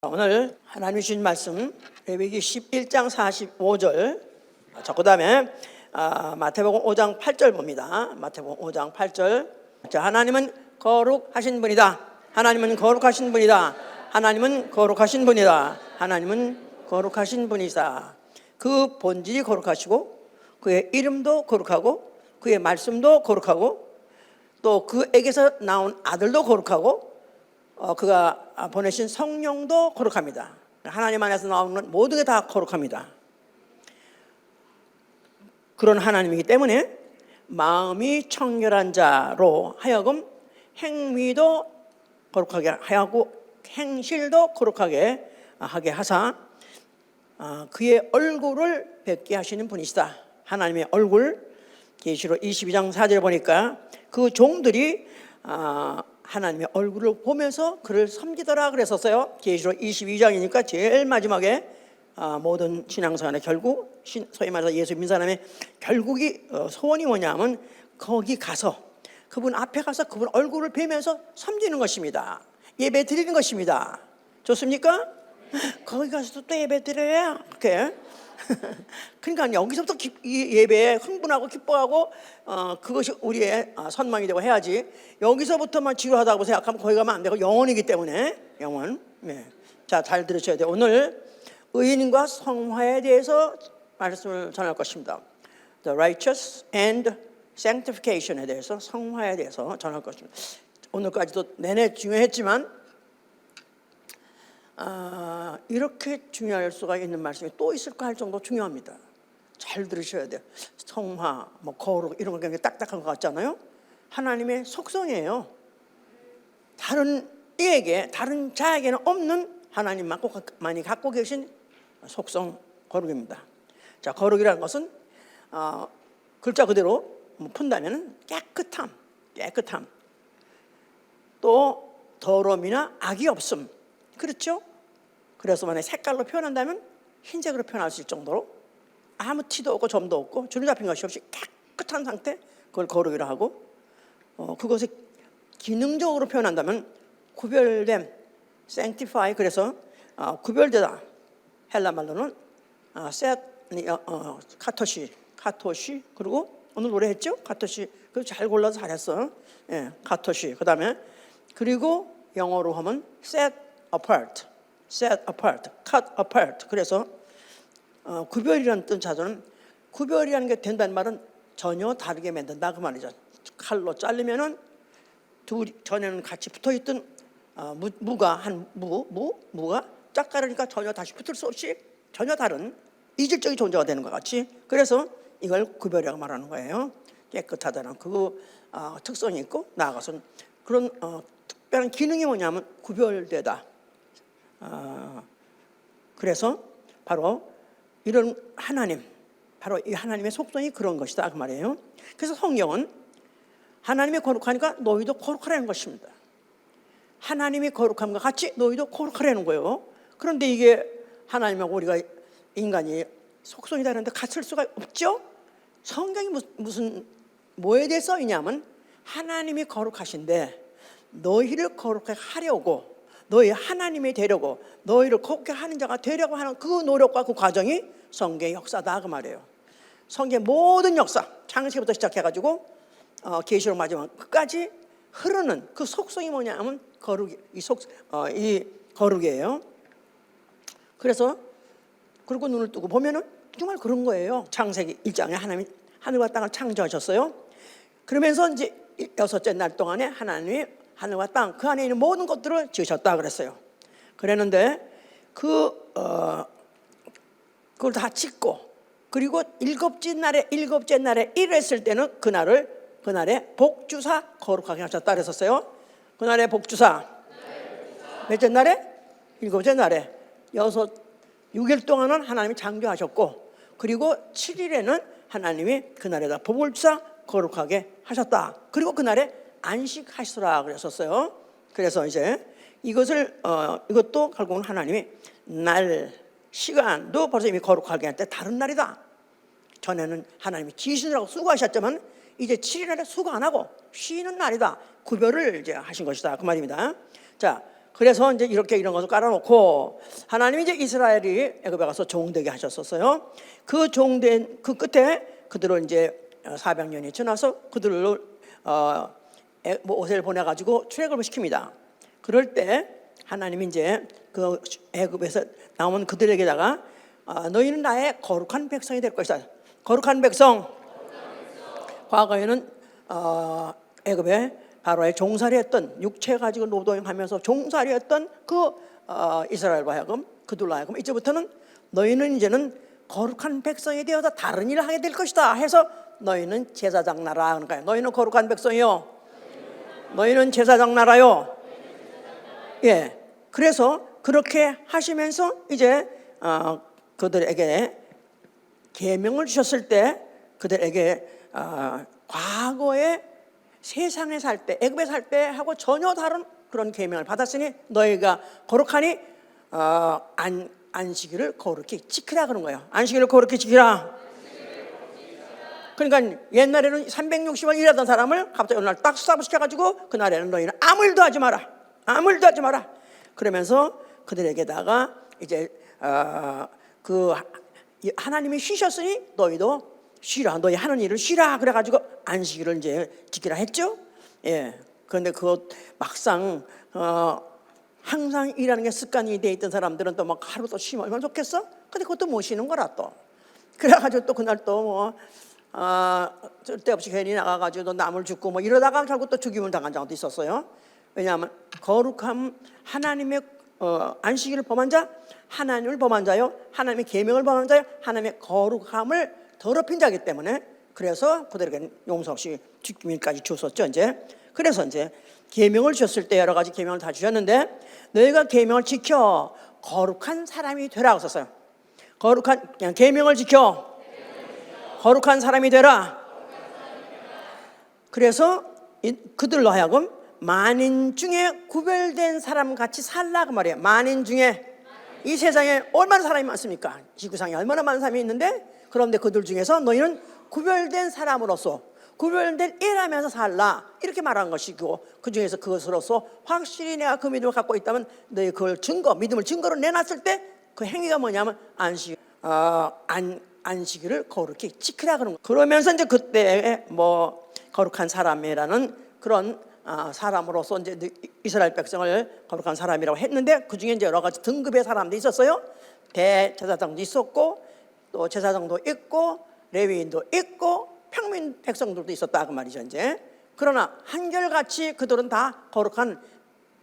오늘 하나님이 주신 말씀 레위기 11장 45절, 그 다음에 마태복음 5장 8절 봅니다. 마태복음 5장 8절. 자, 하나님은 거룩하신 분이다. 하나님은 거룩하신 분이다. 하나님은 거룩하신 분이다. 하나님은 거룩하신 분이다. 그 본질이 거룩하시고 그의 이름도 거룩하고 그의 말씀도 거룩하고 또 그에게서 나온 아들도 거룩하고 그가 보내신 성령도 거룩합니다. 하나님 안에서 나오는 모든 게 다 거룩합니다. 그런 하나님이기 때문에 마음이 청결한 자로 하여금 행위도 거룩하게 하고 행실도 거룩하게 하게 하사 그의 얼굴을 뵙게 하시는 분이시다. 하나님의 얼굴, 계시록 22장 4절에 보니까 그 종들이 하나님의 얼굴을 보면서 그를 섬기더라 그랬었어요. 계시록 22장이니까 제일 마지막에 모든 신앙생활의 결국, 소위 말해서 예수 믿는 사람의 결국이 소원이 뭐냐면 거기 가서 그분 앞에 가서 그분 얼굴을 뵈면서 섬기는 것입니다. 예배 드리는 것입니다. 좋습니까? 거기 가서도 또 예배 드려야 그렇게. 그러니까 여기서부터 이 예배에 흥분하고 기뻐하고 그것이 우리의 선망이 되고 해야지, 여기서부터만 지루하다고 생각하면 거기 가면 안 되고 영원이기 때문에 영원. 네. 자, 잘 들으셔야 돼요. 오늘 의인과 성화에 대해서 말씀을 전할 것입니다. The righteous and sanctification에 대해서, 성화에 대해서 전할 것입니다. 오늘까지도 내내 중요했지만 이렇게 중요할 수가 있는 말씀이 또 있을까 할 정도 중요합니다. 잘 들으셔야 돼요. 성화, 거룩 이런 거 굉장히 딱딱한 것 같잖아요. 하나님의 속성이에요. 다른 이에게, 다른 자에게는 없는 하나님만이 갖고 계신 속성, 거룩입니다. 자, 거룩이라는 것은 글자 그대로 푼다면 깨끗함, 또 더러움이나 악이 없음. 그렇죠? 그래서 만약에 색깔로 표현한다면 흰색으로 표현할 수 있을 정도로 아무 티도 없고 점도 없고 주름 잡힌 것이 없이 깨끗한 상태, 그걸 거룩이라 하고, 그것을 기능적으로 표현한다면 구별됨, sanctify. 그래서 구별되다. 헬라 말로는 카토시. 그리고 오늘 노래했죠? 카토시. 그 잘 골라서 잘했어. 예, 카토시. 그다음에 그리고 영어로 하면 set apart, cut apart. 그래서 구별이라는 뜻자서는 구별이라는 게 된다는 말은 전혀 다르게 만든다 그 말이죠. 칼로 자르면은 전에는 같이 붙어있던 무가 짝 자르니까 전혀 다시 붙을 수 없이 전혀 다른 이질적인 존재가 되는 것 같이, 그래서 이걸 구별이라고 말하는 거예요. 깨끗하다는 그 특성이 있고, 나아가서는 그런 특별한 기능이 뭐냐면 구별되다. 그래서 바로 이런 하나님, 바로 이 하나님의 속성이 그런 것이다 그 말이에요. 그래서 성경은 하나님이 거룩하니까 너희도 거룩하라는 것입니다. 하나님이 거룩함과 같이 너희도 거룩하라는 거예요. 그런데 이게 하나님하고 우리가 인간이 속성이 다른데 같을 수가 없죠. 성경이 뭐에 대해 써있냐면 하나님이 거룩하신데 너희를 거룩하게 하려고, 너희 하나님이 되려고, 너희를 거룩하게 하는 자가 되려고 하는 그 노력과 그 과정이 성경의 역사다 그 말이에요. 성경의 모든 역사, 창세기부터 시작해가지고 계시록 마지막 끝까지 흐르는 그 속성이 뭐냐면 이 거룩이에요. 그래서 그리고 눈을 뜨고 보면은 정말 그런 거예요. 창세기 1장에 하나님이 하늘과 땅을 창조하셨어요. 그러면서 이제 6째 날 동안에 하나님이 하늘과 땅 그 안에 있는 모든 것들을 지으셨다 그랬어요. 그랬는데 그걸 다 짓고, 그리고 일곱째 날에 일했을 때는 그날에 복주사 거룩하게 하셨다 그랬었어요. 그날에 복주사 몇째 날에? 일곱째 날에 6일 동안은 하나님이 창조하셨고, 그리고 7일에는 하나님이 그날에다 복을 주사 거룩하게 하셨다. 그리고 그날에 안식하시라 그랬었어요. 그래서 이제 이것도 결국은 하나님이 날, 시간도 벌써 이미 거룩하게 할 때 다른 날이다. 전에는 하나님이 지으시느라고 수고하셨지만 이제 7일날에 수고 안 하고 쉬는 날이다. 구별을 이제 하신 것이다 그 말입니다. 자, 그래서 이제 이렇게 이런 것을 깔아놓고 하나님이 이제 이스라엘이 애굽에 가서 종되게 하셨었어요. 그 종된 그 끝에 그들을 이제 400년이 지나서 그들을 모세를 보내가지고 출애굽을 시킵니다. 그럴 때 하나님이 이제 그 애굽에서 나온 그들에게다가 너희는 나의 거룩한 백성이 될 것이다. 거룩한 백성. 과거에는 애굽에 바로의 종살이했던 육체 가지고 노동하면서 종살이했던 그 이스라엘과 하여금 그들로 하여금 이제부터는 너희는 이제는 거룩한 백성이 되어서 다른 일을 하게 될 것이다 해서 너희는 제사장 나라 하는 거예요. 너희는 거룩한 백성이요. 너희는 제사장 나라요. 예. 그래서 그렇게 하시면서 이제 그들에게 계명을 주셨을 때 그들에게 과거에 세상에 살 때, 애굽에 살 때 하고 전혀 다른 그런 계명을 받았으니 너희가 거룩하니 안식일을 거룩히 지키라 그런 거예요. 안식일을 거룩히 지키라. 그러니까 옛날에는 360일 일하던 사람을 갑자기 어느 날 딱 스탑시켜가지고 그날에는 너희는 아무 일도 하지 마라. 아무 일도 하지 마라. 그러면서 그들에게다가 이제 그 하나님이 쉬셨으니 너희도 쉬라. 너희 하는 일을 쉬라. 그래가지고 안식일을 이제 지키라 했죠. 예. 그런데 그것 막상 항상 일하는 게 습관이 돼 있던 사람들은 또 막 하루 또 쉬면 얼마나 좋겠어? 근데 그것도 못 쉬는 거라 또. 그래가지고 또 그날 또 뭐 쓸데없이 괜히 나가가지고 또 남을 죽고 뭐 이러다가 결국 또 죽임을 당한 적도 있었어요. 왜냐하면 거룩함 하나님의 안식일을 범한 자, 하나님을 범한 자요, 하나님의 계명을 범한 자요, 하나님의 거룩함을 더럽힌 자이기 때문에 그래서 그들에게는 용서 없이 죽임일까지 주었었죠. 이제 그래서 이제 계명을 주셨을 때 여러 가지 계명을 다 주셨는데 너희가 계명을 지켜 거룩한 사람이 되라고 썼어요. 거룩한 그냥 계명을 지켜 거룩한 사람이 되라. 그래서 그들로 하여금 만인 중에 구별된 사람 같이 살라 그 말이에요. 만인 중에 이 세상에 얼마나 사람이 많습니까? 지구상에 얼마나 많은 사람이 있는데 그런데 그들 중에서 너희는 구별된 사람으로서 구별된 일하면서 살라 이렇게 말한 것이고 그 중에서 그것으로서 확실히 내가 그 믿음을 갖고 있다면 너희 그걸 믿음을 증거로 내놨을 때 그 행위가 뭐냐면 안식일을 거룩히 지키라 그런 거. 그러면서 이제 그때 뭐 거룩한 사람이라는 그런 사람으로서 이제 이스라엘 백성을 거룩한 사람이라고 했는데 그 중에 이제 여러 가지 등급의 사람도 있었어요. 대제사장도 있었고 또 제사장도 있고 레위인도 있고 평민 백성들도 있었다 그 말이죠. 이제 그러나 한결같이 그들은 다 거룩한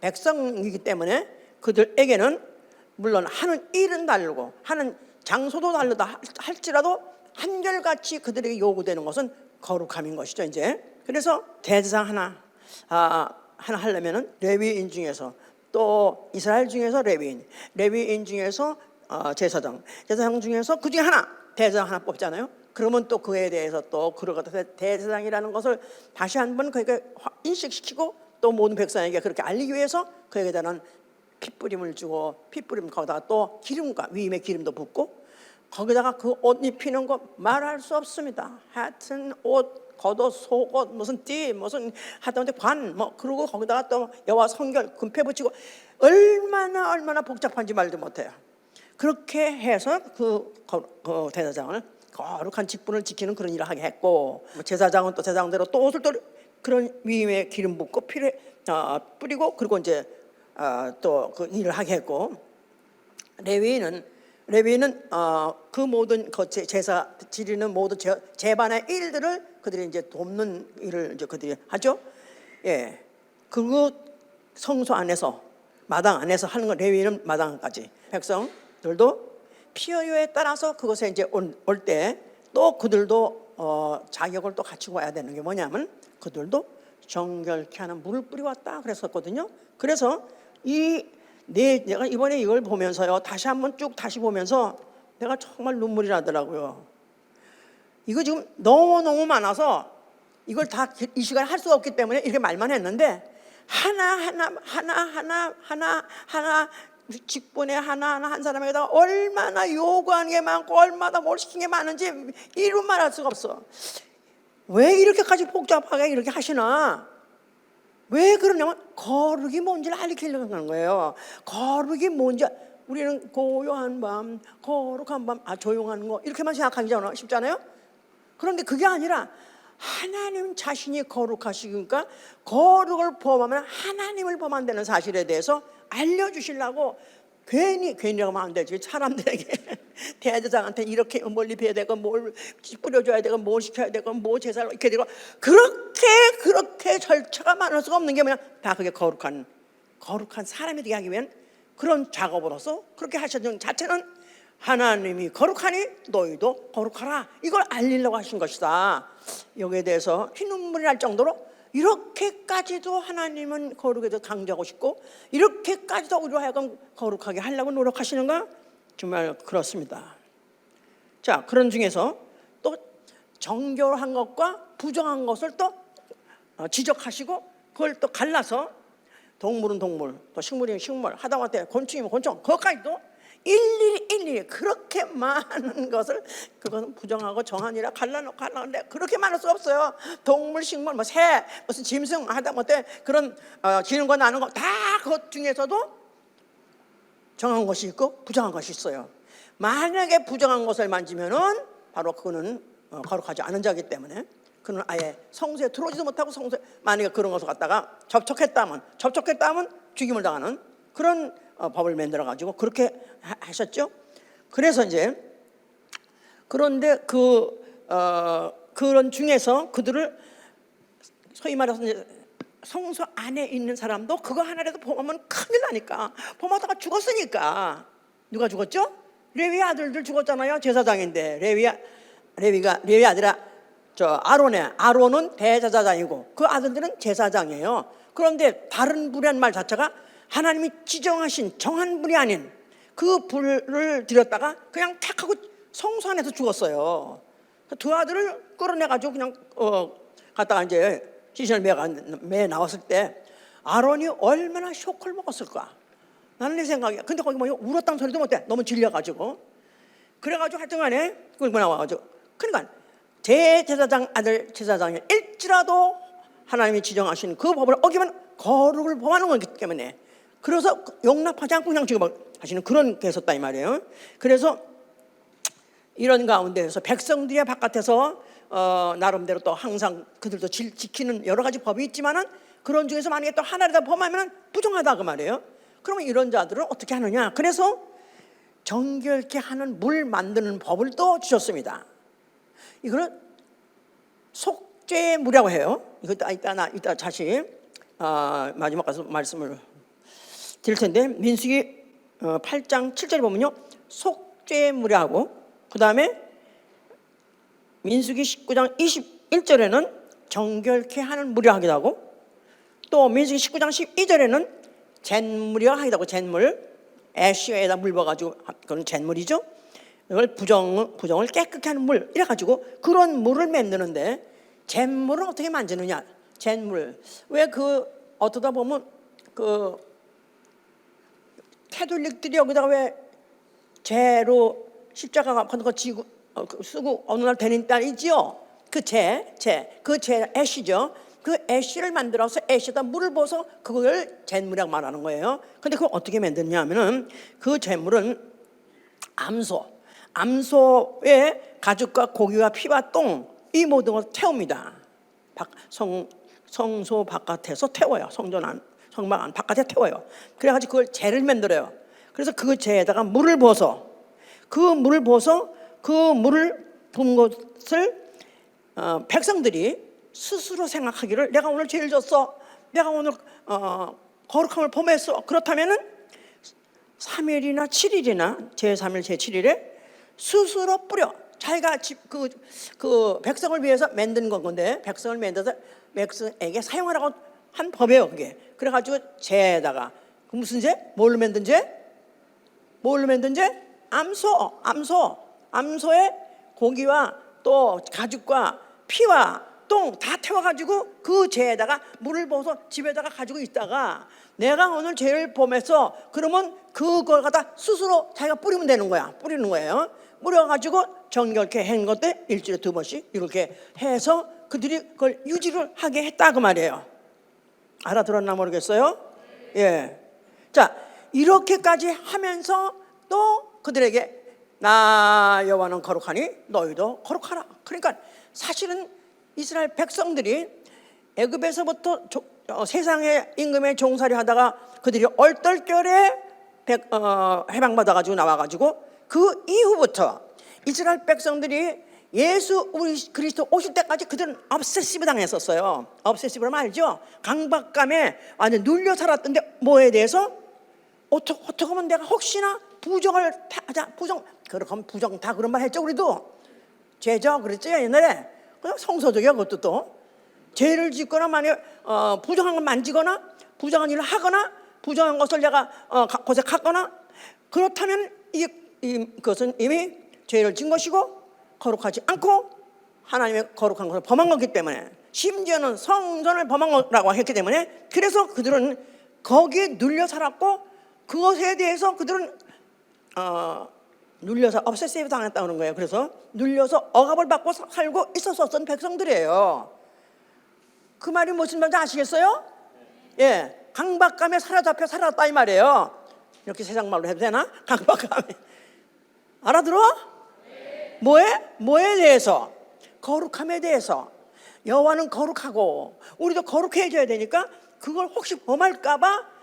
백성이기 때문에 그들에게는 물론 하는 일은 다르고 하는 장소도 다르다 할지라도 한결같이 그들에게 요구되는 것은 거룩함인 것이죠. 이제 그래서 대제사장 하나 하려면은 레위인 중에서 또 이스라엘 중에서 레위인 중에서 제사장 중에서 그 중에 하나 대제사장 하나 뽑잖아요. 그러면 또 그에 대해서 또 그러고 대제사장이라는 것을 다시 한번 그에게 인식시키고 또 모든 백성에게 그렇게 알리기 위해서 그에게 대한 핏뿌림을 주고 핏뿌림 거기다가 또 기름과 위임의 기름도 붓고 거기다가 그 옷 입히는 거 말할 수 없습니다. 하여튼 옷, 겉옷, 속옷, 무슨 띠, 무슨 하다못해 관, 뭐 그러고 거기다가 또 여호와 성결 금패 붙이고 얼마나 복잡한지 말도 못해요. 그렇게 해서 그 대제사장을 거룩한 직분을 지키는 그런 일을 하게 했고 제사장은 또 제사장대로 또 옷을 또 그런 위임의 기름 붓고 피를 뿌리고 그리고 이제 또 그 일을 하게 했고 레위인은 그 모든 제사 지리는 모든 제반의 일들을 그들이 이제 돕는 일을 이제 그들이 하죠. 예, 그리고 성소 안에서 마당 안에서 하는 건 레위인은 마당까지 백성들도 피어요에 따라서 그것에 이제 올 때 또 그들도 자격을 또 갖추고 와야 되는 게 뭐냐면 그들도 정결케 하는 물을 뿌리왔다 그랬었거든요. 그래서 내가 이번에 이걸 보면서요 다시 한번 쭉 다시 보면서 내가 정말 눈물이 나더라고요. 이거 지금 너무 많아서 이걸 다 이 시간에 할 수가 없기 때문에 이렇게 말만 했는데 하나 직분에 하나하나 한 사람에게다가 얼마나 요구하는 게 많고 얼마나 뭘 시킨 게 많은지 이루 말할 수가 없어. 왜 이렇게까지 복잡하게 이렇게 하시나? 왜 그러냐면 거룩이 뭔지를 알리려고 하는 거예요. 거룩이 뭔지 우리는 고요한 밤, 거룩한 밤, 조용한 거 이렇게만 생각하기 쉽잖아요. 그런데 그게 아니라 하나님 자신이 거룩하시니까 거룩을 범하면 하나님을 범한다는 사실에 대해서 알려주시려고 괜히라고 하면 안 되지. 사람들에게 대제사장한테 이렇게 멀리 뵈야 되고 뭘 뿌려줘야 되고 뭘 시켜야 되고 뭐 제사를 이렇게 되고 그렇게 절차가 많을 수가 없는 게 뭐냐, 다 그게 거룩한 사람이 되게 하기 위한 그런 작업으로서 그렇게 하셨던 자체는 하나님이 거룩하니 너희도 거룩하라, 이걸 알리려고 하신 것이다. 여기에 대해서 피눈물이 날 정도로 이렇게까지도 하나님은 거룩에 대해서 강조하고 싶고 이렇게까지도 우리로 하여금 거룩하게 하려고 노력하시는가? 정말 그렇습니다. 자, 그런 중에서 또 정결한 것과 부정한 것을 또 지적하시고 그걸 또 갈라서 동물은 동물, 또 식물이면 식물, 하다못해 곤충이면 곤충, 그것까지도 일일이 그렇게 많은 것을, 그것은 부정하고 정한이라 갈라놓고 하는데 그렇게 많을 수 없어요. 동물, 식물, 뭐 새, 무슨 짐승, 하다못해 그런 기는 거 나는 거 다 그것 중에서도 정한 것이 있고 부정한 것이 있어요. 만약에 부정한 것을 만지면은 바로 그거는 거룩하지 않은 자이기 때문에 그는 아예 성소에 들어오지도 못하고 만약에 그런 것을 갖다가 접촉했다면 죽임을 당하는 그런 법을 만들어 가지고 그렇게 하셨죠. 그래서 이제 그런데 그런 중에서 그들을 소위 말해서 이제 성소 안에 있는 사람도 그거 하나라도 범하면 큰일 나니까, 범하다가 죽었으니까. 누가 죽었죠? 레위 아들들 죽었잖아요. 제사장인데 레위 아들아 아론은 대제사장이고 그 아들들은 제사장이에요. 그런데 다른 불이란 말 자체가 하나님이 지정하신 정한 불이 아닌 그 불을 들였다가 그냥 탁 하고 성소 안에서 죽었어요. 두 아들을 끌어내가지고 그냥 갔다가 이제 시신을 매 나왔을 때 아론이 얼마나 쇼크를 먹었을까? 나는 내 생각이야. 근데 거기 뭐 울었다는 소리도 못해. 너무 질려가지고. 그래가지고 하여튼간에 끌고 나와가지고, 그러니까 제사장 아들 제사장이 일지라도 하나님이 지정하신 그 법을 어기면 거룩을 범하는 거기 때문에, 그래서 용납하지 않고 그냥 지급하시는 그런 게 있었다 이 말이에요. 그래서 이런 가운데에서 백성들이 바깥에서 나름대로 또 항상 그들도 지키는 여러 가지 법이 있지만은 그런 중에서 만약에 또 하나를 다 범하면 부정하다 그 말이에요. 그러면 이런 자들은 어떻게 하느냐? 그래서 정결케 하는 물 만드는 법을 또 주셨습니다. 이거는 속죄물이라고 해요. 이거 이따 다시 마지막 가서 말씀을 드릴 텐데, 민수기 8장 7절에 보면요, 속죄물이라고, 그 다음에 민수기 19장 21절에는 정결케 하는 물이라 하기도 하고, 또 민수기 19장 12절에는 잿물이라 하기도 하고, 잿물, 애쉬에다 물 부어가지고 그건 잿물이죠. 이걸 부정을 깨끗게 하는 물 이래 가지고 그런 물을 만드는데, 잿물은 어떻게 만드느냐? 잿물, 왜 어떠다 보면 캐톨릭들이 여기다가 왜 죄로 십자가 받는 거 지고 쓰고 어느 날 되는 딸 있지요? 그 죄 애쉬죠. 그 애쉬를 만들어서 애쉬에다 물을 부어서 그걸 잿물이라고 말하는 거예요. 근데 그걸 어떻게 만드냐 하면은 그 잿물은 암소의 가죽과 고기와 피와 똥, 이 모든 것을 태웁니다. 성소 바깥에서 태워요. 성막 안 바깥에 태워요. 그래가지고 그걸 재를 만들어요. 그래서 그 재에다가 물을 부어서 그 물을 부은 것을 백성들이 스스로 생각하기를, 내가 오늘 죄를 졌어, 내가 오늘 거룩함을 범했어. 그렇다면은 3일이나 7일이나 제3일 제7일에 스스로 뿌려. 자기가 그 백성을 위해서 만든 건데, 백성을 만들어서 백성에게 사용하라고 한 법이에요, 그게. 그래가지고 재에다가 무슨 재? 뭘로 만든 재? 암소의 고기와 또 가죽과 피와 똥 다 태워가지고 그 재에다가 물을 부어서 집에다가 가지고 있다가, 내가 오늘 죄를 범했어, 그러면 그걸 갖다 스스로 자기가 뿌리는 거예요. 뿌려가지고 정결케 한 것들 일주일에 2번씩 이렇게 해서 그들이 그걸 유지를 하게 했다 그 말이에요. 알아들었나 모르겠어요? 예. 자, 이렇게까지 하면서 또 그들에게 나 여호와는 거룩하니 너희도 거룩하라. 그러니까 사실은 이스라엘 백성들이 애굽에서부터 세상의 임금의 종살이 하다가 그들이 얼떨결에 해방받아가지고 나와가지고 그 이후부터 이스라엘 백성들이 예수 우리 그리스도 오실 때까지 그들은 obsessive 당했었어요. obsessive라면 알죠? 강박감에 완전 눌려 살았던데 뭐에 대해서 어떻게 하면 내가 혹시나 부정을 하자. 그렇게 하면 부정 다 그런 말 했죠. 우리도 죄죠 그랬죠 옛날에. 그냥 성서적이야. 그것도 또 죄를 짓거나 만약 부정한 걸 만지거나 부정한 일을 하거나 부정한 것을 내가 고색하거나 그렇다면 그것은 이미 죄를 진 것이고 거룩하지 않고 하나님의 거룩한 것을 범한 거기 때문에, 심지어는 성전을 범한 거라고 했기 때문에, 그래서 그들은 거기에 눌려 살았고 그것에 대해서 그들은 눌려서 obsessive 당했다는 거예요. 그래서 눌려서 억압을 받고 살고 있었던 백성들이에요. 그 말이 무슨 말인지 아시겠어요? 예, 강박감에 사로잡혀 살았다 이 말이에요. 이렇게 세상 말로 해도 되나? 강박감에. 알아들어? 뭐에 대해서? 거룩함에 대해서. 여호와는 거룩하고 우리도 거룩해져야 되니까 그걸 혹시 범할까봐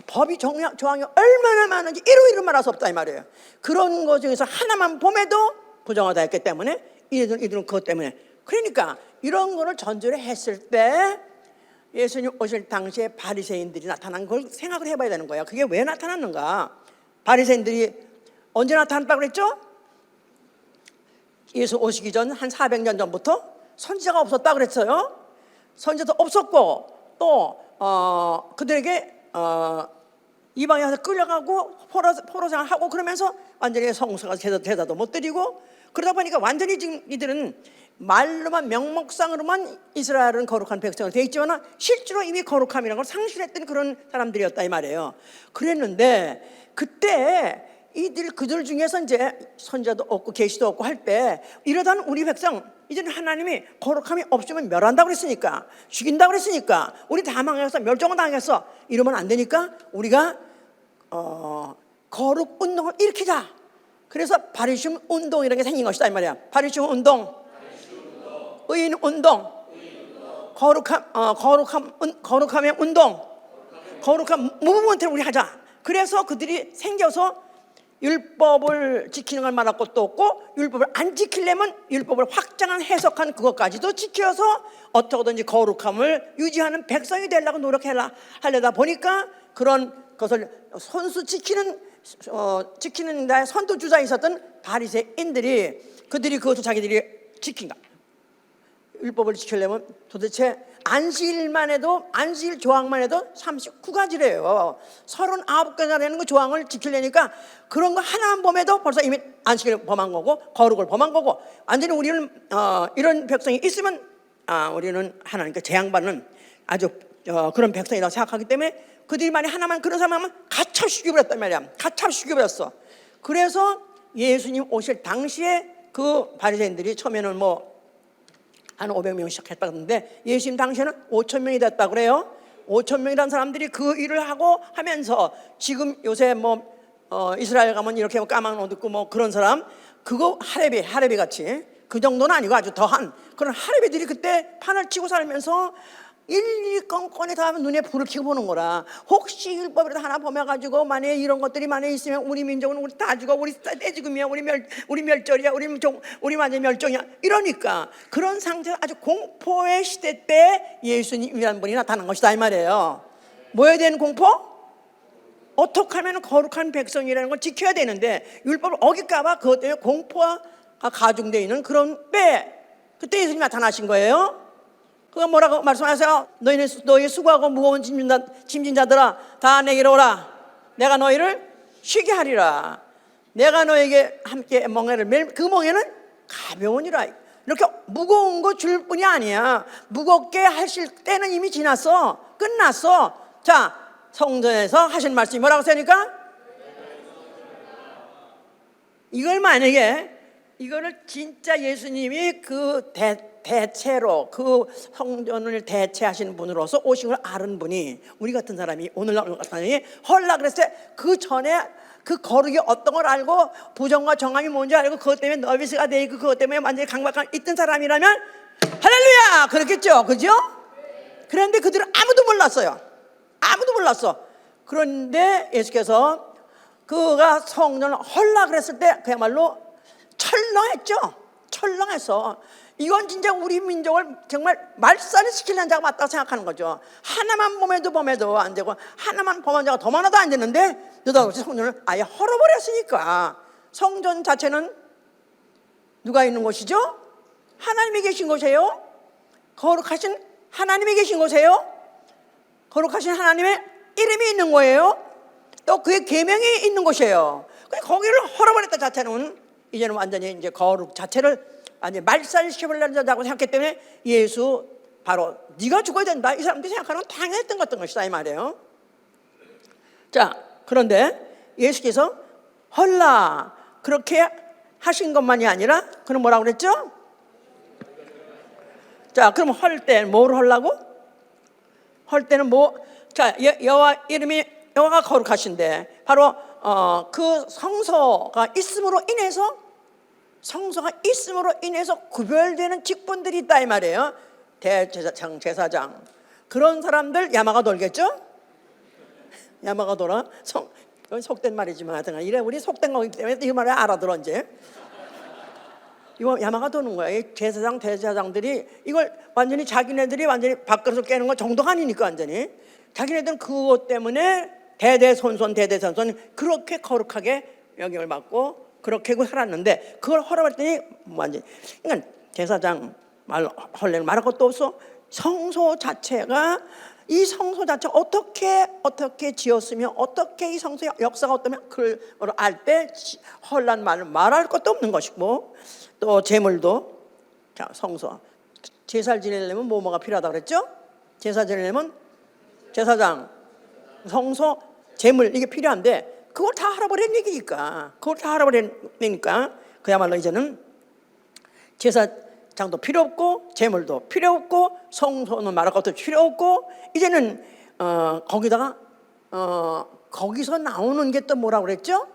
법이 조항이 얼마나 많은지 이루 말할 수 없다 이 말이에요. 그런 것 중에서 하나만 범해도 부정하다 했기 때문에 이들은 그것 때문에. 그러니까 이런 거를 전제로 했을 때 예수님 오실 당시에 바리새인들이 나타난 걸 생각을 해봐야 되는 거예요. 그게 왜 나타났는가? 바리새인들이 언제 나타났다고 그랬죠? 예수 오시기 전 한 400년 전부터 선지자가 없었다고 그랬어요. 선지자도 없었고 또 그들에게 이방에 가서 끌려가고 포로생활하고 그러면서 완전히 성서가 제자도 못 드리고 그러다 보니까 완전히 지금 이들은 말로만 명목상으로만 이스라엘은 거룩한 백성으로 되어 있지만 실제로 이미 거룩함이라는 걸 상실했던 그런 사람들이었다 이 말이에요. 그랬는데 그때 그들 중에서 이제 선지자도 없고 계시도 없고 할 때 이러다는 우리 백성 이제는 하나님이 거룩함이 없으면 멸한다고 그랬으니까, 죽인다고 그랬으니까, 우리 다 망해서 멸종을 당했어 이러면 안 되니까 우리가 거룩 운동을 일으키자. 그래서 바리즘 운동이라는 게 생긴 것이다 이 말이야. 바리즘 운동, 의인 운동, 거룩함의 운동, 거룩한 무브먼트를 우리 하자. 그래서 그들이 생겨서 율법을 지키는 걸 말할 것도 없고 율법을 안 지키려면 율법을 확장한 해석한 그것까지도 지켜서 어떻게든지 거룩함을 유지하는 백성이 되려고 노력하려다 보니까 그런 것을 손수 지키는 나의 선두주자에 있었던 바리새인들이 그들이 그것도 자기들이 지킨다. 율법을 지키려면 도대체 안식일만 해도 안식일 조항만 해도 39가지래요. 39가지나 되는 그 조항을 지키려니까 그런 거 하나만 범해도 벌써 이미 안식일을 범한 거고 거룩을 범한 거고, 완전히 우리는 이런 백성이 있으면 우리는 하나님께 재앙받는 아주 그런 백성이라고 생각하기 때문에 그들이 만약 하나만 그런 사람만 가차 죽여버렸단 말이야. 가차 죽여버렸어. 그래서 예수님 오실 당시에 그 바리새인들이 처음에는 한 500명씩 했다는데 예수님 당시에는 5,000명이 됐다 그래요. 5,000명이라는 사람들이 그 일을 하고 하면서 지금 요새 이스라엘 가면 이렇게 까만 옷 입고 그런 사람, 그거 하레비 같이 그 정도는 아니고 아주 더한 그런 하레비들이 그때 판을 치고 살면서 일일이 껌껌이 다 하면 눈에 불을 켜고 보는 거라. 혹시 율법이라도 하나 범해가지고 만약에 이런 것들이 만약에 있으면 우리 민족은 우리 다 죽어, 우리 떼죽음이야, 우리 멸절이야, 우리 완전 멸종이야 이러니까 그런 상태에서 아주 공포의 시대 때 예수님이라는 분이 나타난 것이다 이 말이에요. 뭐에 대한 공포? 어떻게 하면 거룩한 백성이라는 걸 지켜야 되는데 율법을 어길까봐 그것 때문에 공포가 가중되어 있는 그런 때 그때 예수님이 나타나신 거예요. 그가 뭐라고 말씀하세요? 너희 수고하고 무거운 짐진 자들아 다 내게로 오라. 내가 너희를 쉬게 하리라. 내가 너에게 함께 멍에를 맬 그 멍에는 가벼우니라. 이렇게 무거운 거 줄 뿐이 아니야. 무겁게 하실 때는 이미 지났어. 끝났어. 자, 성전에서 하신 말씀이 뭐라고 쓰니까 이걸 만약에 이거를 진짜 예수님이 그 대체로 그 성전을 대체하신 분으로서 오신 걸 아는 분이 우리 같은 사람이 오늘날 같은 사람이 헐라 그랬을 때 그 전에 그 거룩이 어떤 걸 알고 부정과 정함이 뭔지 알고 그것 때문에 너비스가 돼 있고 그것 때문에 완전히 강박감 있던 사람이라면 할렐루야 그렇겠죠, 그죠? 그런데 그들은 아무도 몰랐어요. 아무도 몰랐어. 그런데 예수께서 그가 성전을 헐라 그랬을 때 그야말로 철렁했죠. 철렁해서 이건 진짜 우리 민족을 정말 말살을 시키려는 자가 맞다고 생각하는 거죠. 하나만 범해도 안 되고 하나만 범한 자가 더 많아도 안 되는데 느닷없이 성전을 아예 헐어버렸으니까. 성전 자체는 누가 있는 곳이죠? 하나님이 계신 곳이에요. 거룩하신 하나님이 계신 곳이에요. 거룩하신 하나님의 이름이 있는 거예요. 또 그의 계명이 있는 곳이에요. 거기를 헐어버렸다 자체는 이제는 완전히 이제 거룩 자체를 완전히 말살시켜버리려는 자라고 생각했기 때문에 예수 바로 네가 죽어야 된다 이 사람들이 생각하는 건 당연했던 것이다 이 말이에요. 자, 그런데 예수께서 헐라 그렇게 하신 것만이 아니라 그는 뭐라고 그랬죠? 자, 그럼 헐 때 뭘 헐라고? 헐 때는 뭐? 자, 여호와 이름이 여호와가 거룩하신데 바로 그 성소가 있음으로 인해서 구별되는 직분들이 있다 이 말이에요. 대제사장, 제사장 그런 사람들 야마가 돌겠죠? 야마가 돌아. 이건 속된 말이지만 하여튼 이래 우리 속된 거기 때문에 이 말을 알아들어 이제. 이거 야마가 도는 거야. 이 제사장, 대제사장들이 이걸 완전히 자기네들이 완전히 밥그릇을 깨는 거 정도가 아니니까 완전히 자기네들은 그것 때문에 대대손손 그렇게 거룩하게 영향을 받고 그렇게 살았는데 그걸 허락했더니 완전히 그러니까 제사장 헐레는 말할 것도 없어. 성소 자체가 이 성소 자체 어떻게 지었으며 어떻게 이 성소의 역사가 어떠면 그걸 알 때 헐란 말을 말할 것도 없는 것이고 또 제물도 자 성소 제사를 지내려면 뭐가 필요하다고 그랬죠? 제사 지내려면 제사장 성소 제물 이게 필요한데 그걸 다 할아버리는 얘기니까 그야말로 이제는 제사장도 필요 없고 제물도 필요 없고 성소는 말할 것도 필요 없고 이제는 거기다가 거기서 나오는 게 또 뭐라고 그랬죠?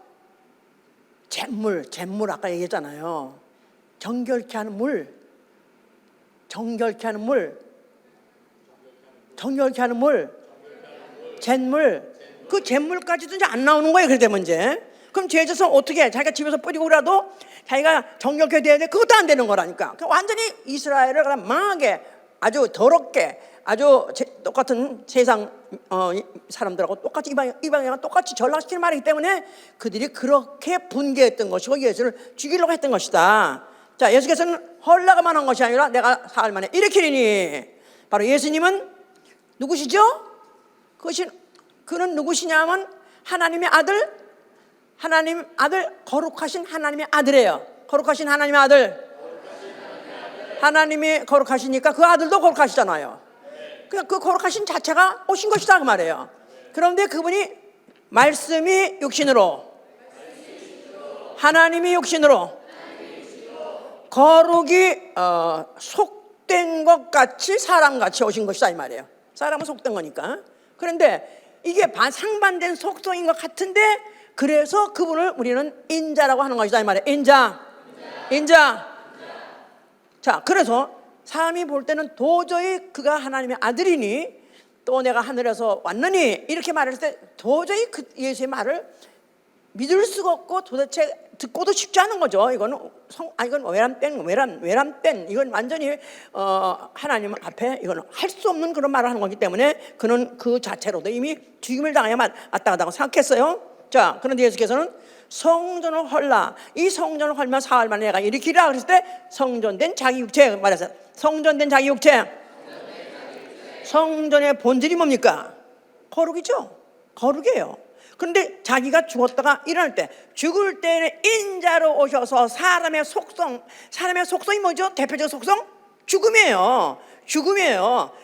잿물 아까 얘기했잖아요. 정결케 하는 물 잿물 그 잿물까지도 이제 안 나오는 거예요. 그래 되면 이제 그럼 제사장 어떻게 해? 자기가 집에서 뿌리고 그래도 자기가 정결케 돼야 돼? 그것도 안 되는 거라니까. 완전히 이스라엘을 망하게 아주 더럽게 아주 똑같은 세상 사람들하고 똑같이 이방인과 똑같이 전락시키는 말이기 때문에 그들이 그렇게 분개했던 것이고 예수를 죽이려고 했던 것이다. 자, 예수께서는 헐라가만 한 것이 아니라 내가 사흘 만에 일으키리니 바로 예수님은 누구시죠? 그는 누구시냐면 하나님의 아들 거룩하신 하나님의 아들이에요. 거룩하신 하나님의 아들. 하나님이 거룩하시니까 그 아들도 거룩하시잖아요. 그러니까 그 거룩하신 자체가 오신 것이다 그 말이에요. 그런데 그분이 말씀이 육신으로 하나님이 육신으로 거룩이 속된 것 같이 사람같이 오신 것이다 이 말이에요. 사람은 속된 거니까. 그런데 이게 상반된 속성인 것 같은데 그래서 그분을 우리는 인자라고 하는 것이다 이 말이에요. 인자. 자, 그래서 사람이 볼 때는 도저히 그가 하나님의 아들이니 또 내가 하늘에서 왔느니 이렇게 말했을 때 도저히 그 예수의 말을 믿을 수가 없고 도대체 듣고도 쉽지 않은 거죠. 이건 외람된 이건 완전히 하나님 앞에 이건 할 수 없는 그런 말을 하는 거기 때문에 그는 그 자체로도 이미 죽임을 당해야 마땅하다고 생각했어요. 자, 그런데 예수께서는 성전을 헐라 이 성전을 헐면 사흘 만에 내가 일으키라 그랬을 때 성전된 자기 육체 말해서 성전된 자기 육체 성전의 본질이 뭡니까? 거룩이죠. 거룩이에요. 그런데 자기가 죽었다가 일어날 때 죽을 때는 인자로 오셔서 사람의 속성이 뭐죠? 대표적 속성? 죽음이에요.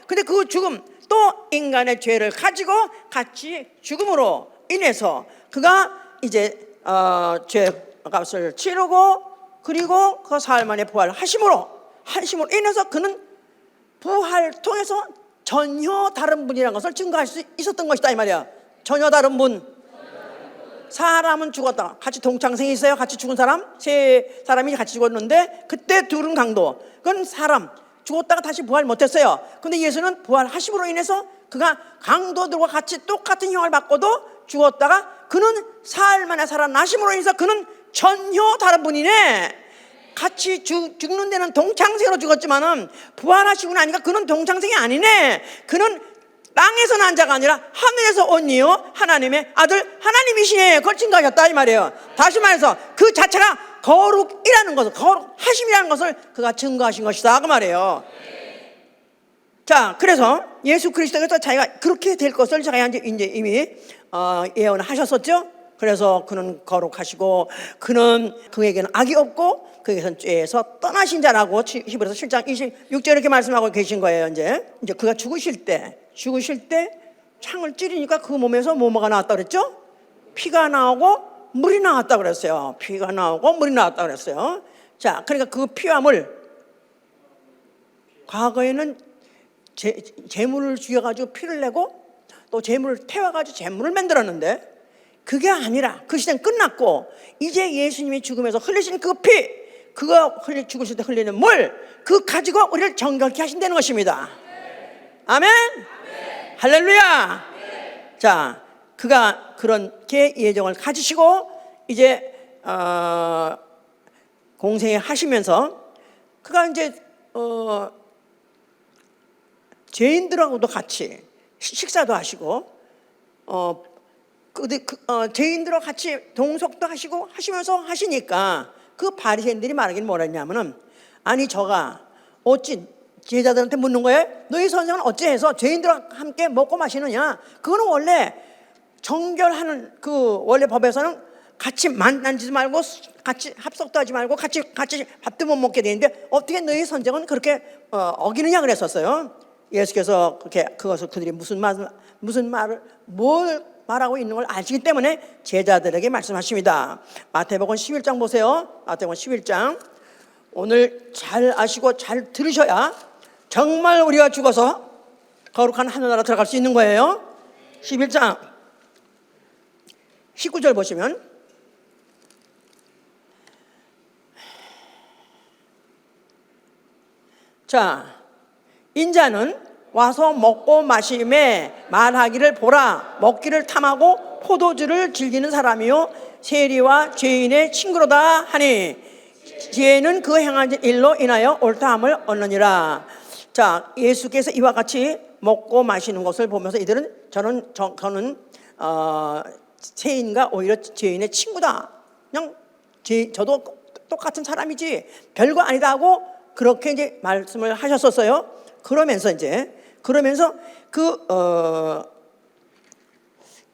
근데 그 죽음 또 인간의 죄를 가지고 같이 죽음으로 인해서 그가 이제 죄값을 치르고 그리고 그 사흘 만에 부활하심으로 인해서 그는 부활 통해서 전혀 다른 분이라는 것을 증거할 수 있었던 것이다 이 말이야. 전혀 다른 분. 사람은 죽었다. 같이 동창생이 있어요. 같이 죽은 사람 세 사람이 같이 죽었는데 그때 둘은 강도. 그건 사람 죽었다가 다시 부활 못했어요. 근데 예수는 부활하심으로 인해서 그가 강도들과 같이 똑같은 형을 받고도 죽었다가 그는 사흘 만에 살아나심으로 인해서 그는 전혀 다른 분이네. 같이 죽는 데는 동창생으로 죽었지만은 부활하시고 나니까 그는 동창생이 아니네. 그는 땅에서 난 자가 아니라 하늘에서 온 이요 하나님의 아들 하나님이시네. 그걸 증거하셨다 이 말이에요. 다시 말해서 그 자체가 거룩이라는 것을, 거룩하심이라는 것을 그가 증거하신 것이다 그 말이에요. 자, 그래서 예수 그리스도께서 자기가 그렇게 될 것을 자기가 이제 이미 예언하셨었죠. 그래서 그는 거룩하시고 그는 그에게는 악이 없고 그에게는 죄에서 떠나신 자라고 히브리서 7장 26절 이렇게 말씀하고 계신 거예요. 이제 그가 죽으실 때 창을 찌르니까 그 몸에서 뭐가 나왔다 그랬죠? 피가 나오고 물이 나왔다 그랬어요. 피가 나오고 물이 나왔다 그랬어요. 자, 그러니까 그 피와 물, 과거에는 재물을 죽여가지고 피를 내고 또 재물을 태워가지고 재물을 만들었는데 그게 아니라 그 시대는 끝났고 이제 예수님이 죽으면서 흘리신 그 피, 그거 죽으실 때 흘리는 물, 그 가지고 우리를 정결케 하신다는 것입니다. 아멘. 할렐루야. 자, 그가 그렇게 예정을 가지시고 이제 공생에 하시면서 그가 이제 죄인들하고도 같이 식사도 하시고 죄인들하고 같이 동석도 하시고 하시면서 하시니까 그 바리새인들이 말하기는 뭐라 했냐면은 아니 저가 어찌 제자들한테 묻는 거예요. 너희 선생은 어찌해서 죄인들과 함께 먹고 마시느냐. 그거는 원래 정결하는 그 원래 법에서는 같이 만나지 말고 같이 합석도 하지 말고 같이 밥도 못 먹게 되는데 어떻게 너희 선생은 그렇게 어기느냐 그랬었어요. 예수께서 그것을 그들이 무슨 말을 뭘 말하고 있는 걸 아시기 때문에 제자들에게 말씀하십니다. 마태복음 11장 보세요. 마태복음 11장 오늘 잘 아시고 잘 들으셔야 정말 우리가 죽어서 거룩한 하늘나라 들어갈 수 있는 거예요. 11장 19절 보시면 자, 인자는 와서 먹고 마심에 말하기를 보라 먹기를 탐하고 포도주를 즐기는 사람이요 세리와 죄인의 친구로다 하니 죄는 그 행한 일로 인하여 옳다함을 얻느니라. 자, 예수께서 이와 같이 먹고 마시는 것을 보면서 이들은 저는 세인과 오히려 죄인의 친구다. 그냥 저도 똑같은 사람이지 별거 아니다 하고 그렇게 이제 말씀을 하셨었어요. 그러면서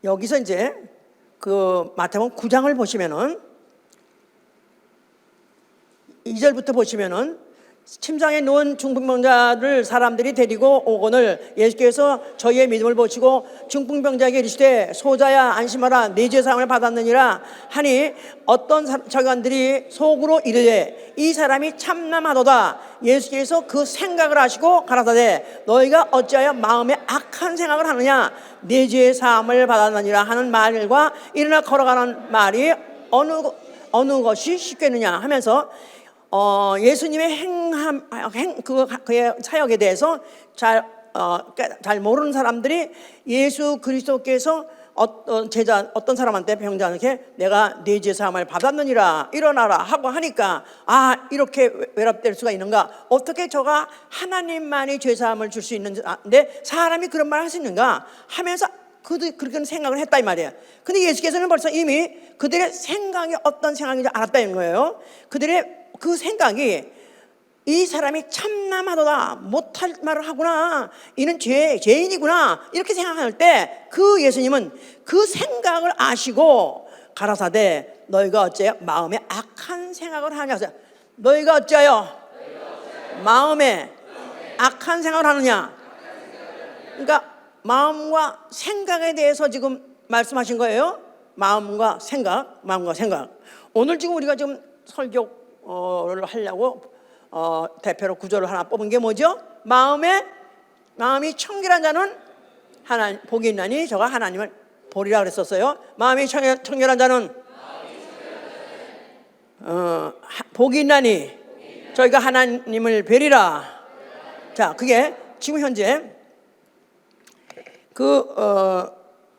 여기서 이제 그 마태복음 9장을 보시면은 2절부터 보시면은 침상에 누운 중풍병자를 사람들이 데리고 오거늘 예수께서 저희의 믿음을 보시고 중풍병자에게 이르시되 소자야 안심하라 네 죄 사함을 받았느니라 하니 어떤 저관들이 속으로 이르되 이 사람이 참남하도다. 예수께서 그 생각을 하시고 가라사대 너희가 어찌하여 마음에 악한 생각을 하느냐 네 죄 사함을 받았느니라 하는 말과 일어나 걸어가는 말이 어느 것이 쉽겠느냐 하면서 예수님의 그의 사역에 대해서 잘 모르는 사람들이 예수 그리스도께서 어떤 사람한테 병자한테 내가 네 죄 사함을 받았느니라 일어나라 하고 하니까 이렇게 외랍될 수가 있는가, 어떻게 저가 하나님만이 죄 사함을 줄 수 있는데 사람이 그런 말 할 수 있는가 하면서 그렇게 생각을 했다 이 말이에요. 근데 예수께서는 벌써 이미 그들의 생각이 어떤 생각인지 알았다는 거예요. 그들의 그 생각이 이 사람이 참남하도다 못할 말을 하구나, 이는 죄인이구나 이렇게 생각할 때 그 예수님은 그 생각을 아시고 가라사대 너희가 어째요 마음에 악한 생각을 하냐. 너희가 어째요 마음에 악한 생각을 하느냐. 그러니까 마음과 생각에 대해서 지금 말씀하신 거예요. 마음과 생각. 오늘 지금 우리가 지금 설교 대표를 하려고 대표로 구조를 하나 뽑은 게 뭐죠? 마음이 청결한 자는 하나님 복이 있나니 저가 하나님을 보리라 그랬었어요. 마음이 청결한 자는 복이 있나니 저희가 하나님을 뵈리라. 자, 그게 지금 현재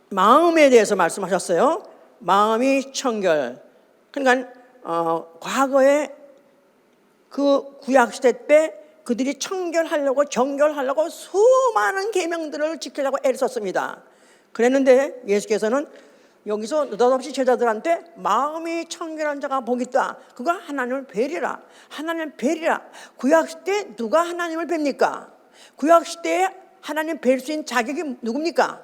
마음에 대해서 말씀하셨어요. 마음이 청결. 그러니까 과거에 그 구약 시대 때 그들이 청결하려고 정결하려고 수많은 계명들을 지키려고 애를 썼습니다. 그랬는데 예수께서는 여기서 느닷없이 제자들한테 마음이 청결한 자가 복이 있다. 그거 하나님을 뵈리라. 하나님을 뵈리라. 구약 시대 누가 하나님을 뵙니까? 구약 시대에 하나님 뵐 수 있는 자격이 누굽니까?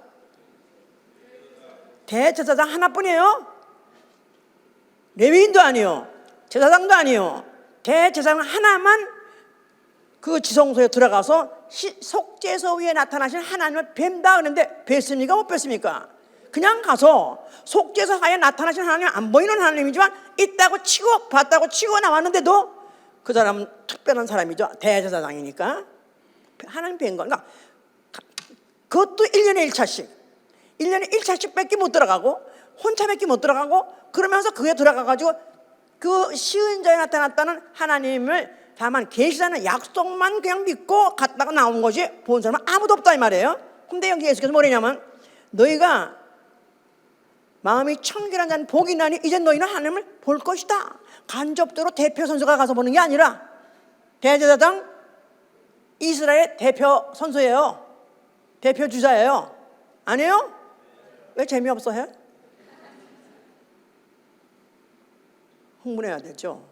대제사장 하나뿐이에요. 레위인도 아니요, 제사장도 아니요. 대제사장 하나만 그 지성소에 들어가서 속죄소 위에 나타나신 하나님을 뵌다. 그런데 뵀습니까? 못 뵀습니까? 그냥 가서 속죄소 하에 나타나신 하나님, 안 보이는 하나님이지만 있다고 치고 봤다고 치고 나왔는데도 그 사람은 특별한 사람이죠. 대제사장이니까 하나님 뵌 거니까. 그것도 1년에 1차씩 1년에 1차씩 밖에 못 들어가고 혼자 밖에 못 들어가고, 그러면서 그게 들어가가지고 그 시은자에 나타났다는 하나님을 다만 계시다는 약속만 그냥 믿고 갔다가 나온 것이 본 사람은 아무도 없다 이 말이에요. 근데 여기 예수께서 뭐냐면 너희가 마음이 청결한 자는 복이 있나니 이제 너희는 하나님을 볼 것이다. 간접적으로 대표 선수가 가서 보는 게 아니라 대제사장 이스라엘 대표 선수예요. 대표 주자예요. 아니에요? 왜 재미없어 해? 흥분해야 되죠.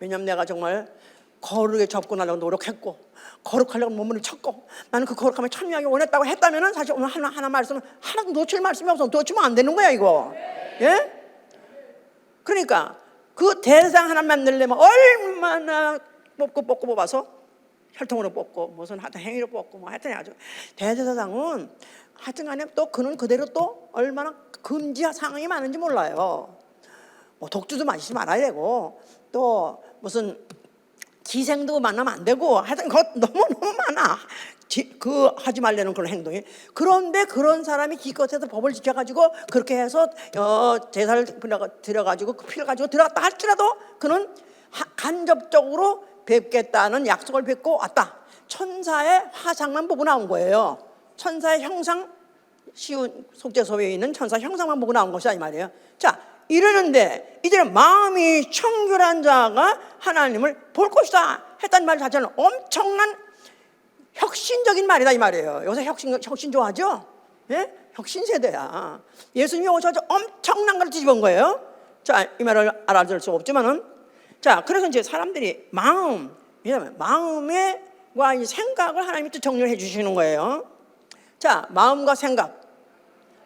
왜냐하면 내가 정말 거룩에 접근하려고 노력했고 거룩하려고 몸을 쳤고 나는 그 거룩함을 참여하기 원했다고 했다면 사실 오늘 하나 말씀은 하나도 놓칠 말씀이 없어. 놓치면 안 되는 거야 이거. 예? 그러니까 그 대상 하나 만들려면 얼마나 뽑고 뽑아서 혈통으로 뽑고 무슨 하여튼 행위로 뽑고 뭐 하여튼 아주 대제사장은 하여튼간에 또 그는 그대로 또 얼마나 금지 사항이 많은지 몰라요. 뭐 독주도 마시지 말아야 되고 또 무슨 기생도 만나면 안 되고 하여튼 그것 너무 많아. 그 하지 말라는 그런 행동이. 그런데 그런 사람이 기껏해서 법을 지켜가지고 그렇게 해서 제사를 드려가지고 그 피를 가지고 들어갔다 할지라도 그는 간접적으로 뵙겠다는 약속을 뵙고 왔다. 천사의 화상만 보고 나온 거예요. 천사의 형상, 쉬운 속죄소에 있는 천사 형상만 보고 나온 것이다 이 말이에요. 자, 이러는데 이제는 마음이 청결한 자가 하나님을 볼 것이다 했다는 말 자체는 엄청난 혁신적인 말이다 이 말이에요. 요새 혁신 좋아하죠? 예? 혁신 세대야. 예수님이 오셔서 엄청난 걸 뒤집은 거예요. 자, 이 말을 알아들 수 없지만은, 자, 그래서 이제 사람들이 왜냐면 마음과 이 생각을 하나님이 또 정리를 해 주시는 거예요. 자, 마음과 생각.